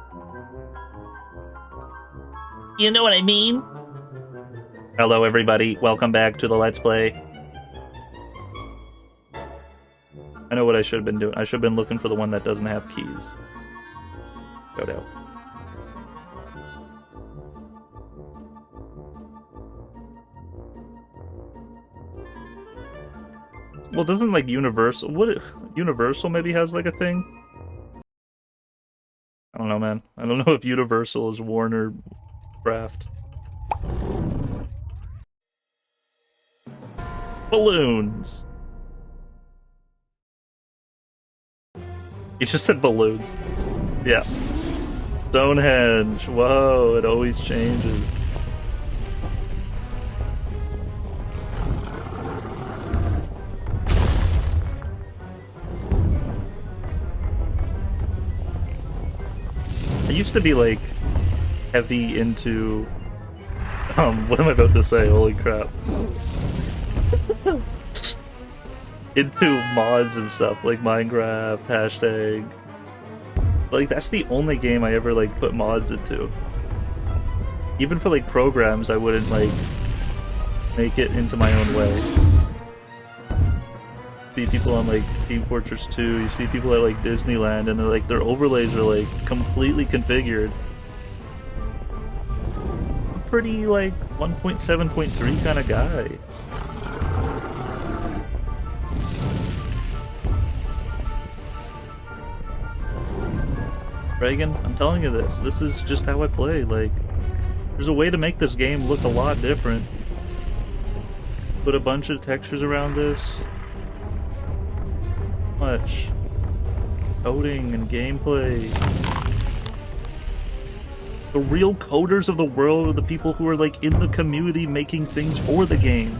You know what I mean? Hello everybody, welcome back to the Let's Play. I know what I should have been doing. I should have been looking for the one that doesn't have keys. Go down. Well, doesn't like Universal... What if Universal maybe has like a thing? I don't know, man. I don't know if Universal is Warner Craft. Balloons. You just said balloons. Yeah. Stonehenge. Whoa, it always changes. I used to be like heavy into what am I about to say? Holy crap. Into mods and stuff like Minecraft, hashtag. Like that's the only game I ever like put mods into. Even for like programs, I wouldn't like make it into my own way. See people on like Team Fortress 2, you see people at like Disneyland, and they're like their overlays are like completely configured. I'm pretty like 1.7.3 kind of guy. Reagan, I'm telling you this. This is just how I play. Like, there's a way to make this game look a lot different. Put a bunch of textures around this. Much coding and gameplay. The real coders of the world are the people who are like in the community making things for the game.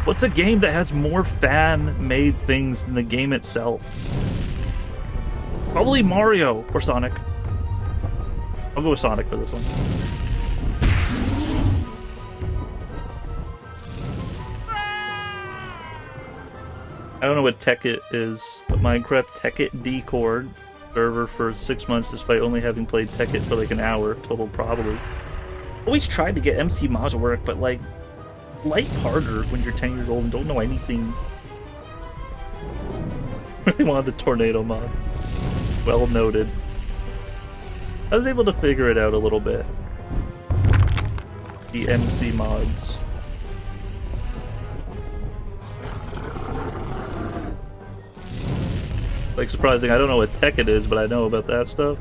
What's a game that has more fan-made things than the game itself? Probably Mario or Sonic. I'll go with Sonic for this one. I don't know what Tekkit is, but Minecraft Tekkit Discord server for 6 months despite only having played Tekkit for like an hour total probably. Always tried to get MC mods to work, but like, light harder when you're 10 years old and don't know anything. Really wanted the tornado mod. Well noted. I was able to figure it out a little bit. The MC mods. Like, surprising, I don't know what Tekkit is, but I know about that stuff.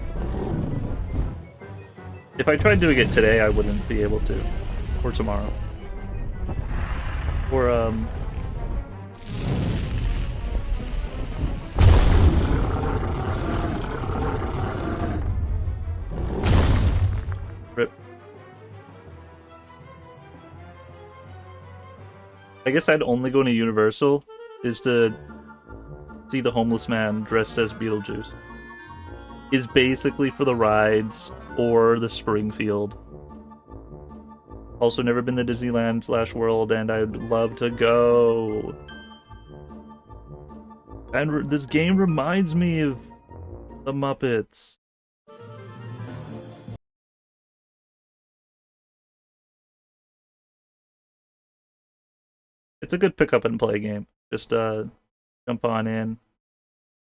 If I tried doing it today, I wouldn't be able to. Or tomorrow. Or, Rip. I guess I'd only go to Universal is to see the homeless man dressed as Beetlejuice. Is basically for the rides or the Springfield. Also never been to Disneyland / World, and I'd love to go. And this game reminds me of the Muppets. It's a good pick up and play game. Just jump on in,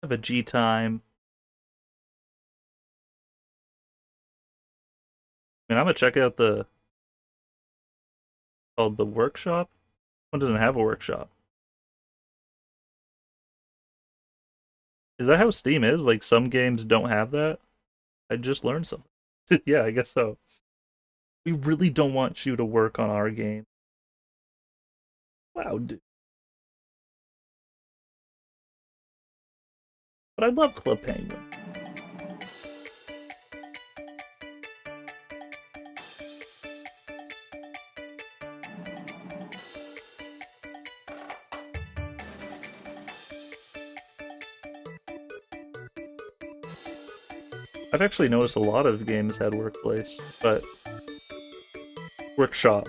have a G time. I mean, I'm gonna check out the called the workshop. One doesn't have a workshop. Is that how Steam is? Like some games don't have that? I just learned something. Yeah, I guess so. We really don't want you to work on our game. Wow, dude. But I love Club Penguin. I've actually noticed a lot of games had workplace, but workshop.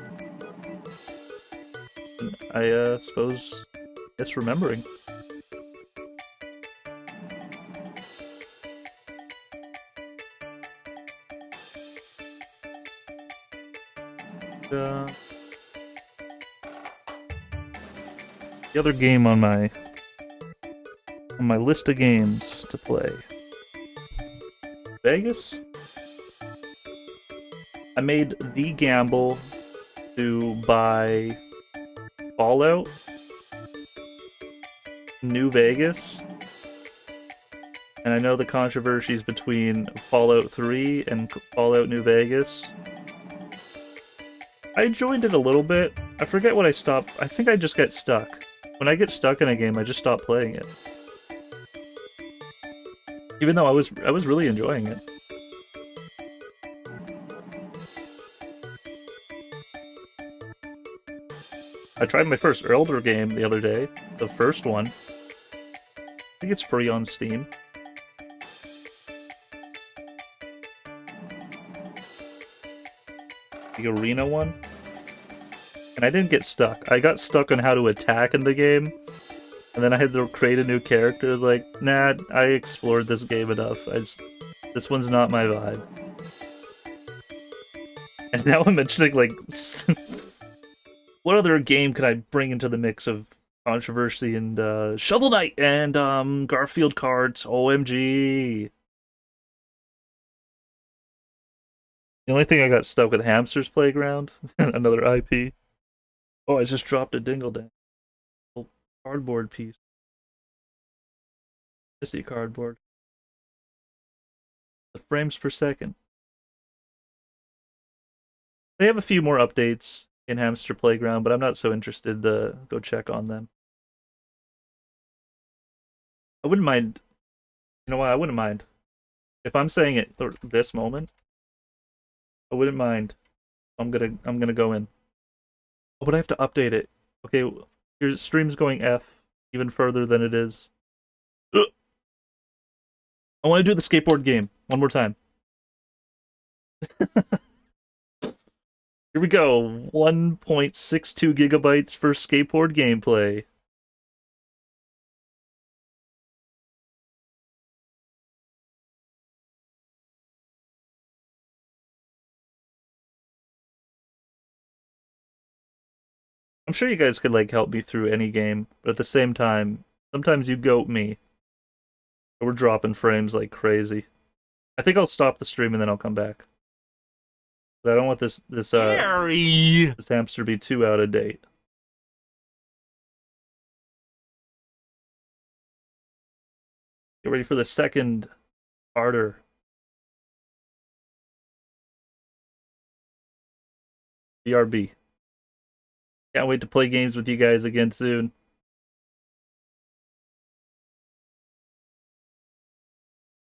I suppose it's remembering. The other game on my list of games to play. Vegas? I made the gamble to buy Fallout New Vegas. And I know the controversies between Fallout 3 and Fallout New Vegas. I enjoyed it a little bit. I forget what I stopped. I think I just get stuck. When I get stuck in a game, I just stop playing it. Even though I was really enjoying it. I tried my first Elder game the other day, the first one. I think it's free on Steam. The arena one. And I didn't get stuck. I got stuck on how to attack in the game. And then I had to create a new character. I was like, nah, I explored this game enough. This one's not my vibe. And now I'm mentioning, like, what other game could I bring into the mix of controversy and Shovel Knight and Garfield Karts? OMG. The only thing I got stuck with Hamster's Playground, another IP. Oh, I just dropped a dingle dang. Cardboard piece. I see cardboard. The frames per second. They have a few more updates in Hamster Playground, but I'm not so interested to go check on them. I wouldn't mind. You know what? I wouldn't mind. If I'm saying it this moment, I wouldn't mind. I'm gonna go in. Oh, but I have to update it. Okay, your stream's going F even further than it is. Ugh. I want to do the skateboard game one more time. Here we go. 1.62 gigabytes for skateboard gameplay. I'm sure you guys could like help me through any game, but at the same time, sometimes you goat me. We're dropping frames like crazy. I think I'll stop the stream and then I'll come back. I don't want this hamster to be too out of date. Get ready for the second harder. BRB. Can't wait to play games with you guys again soon.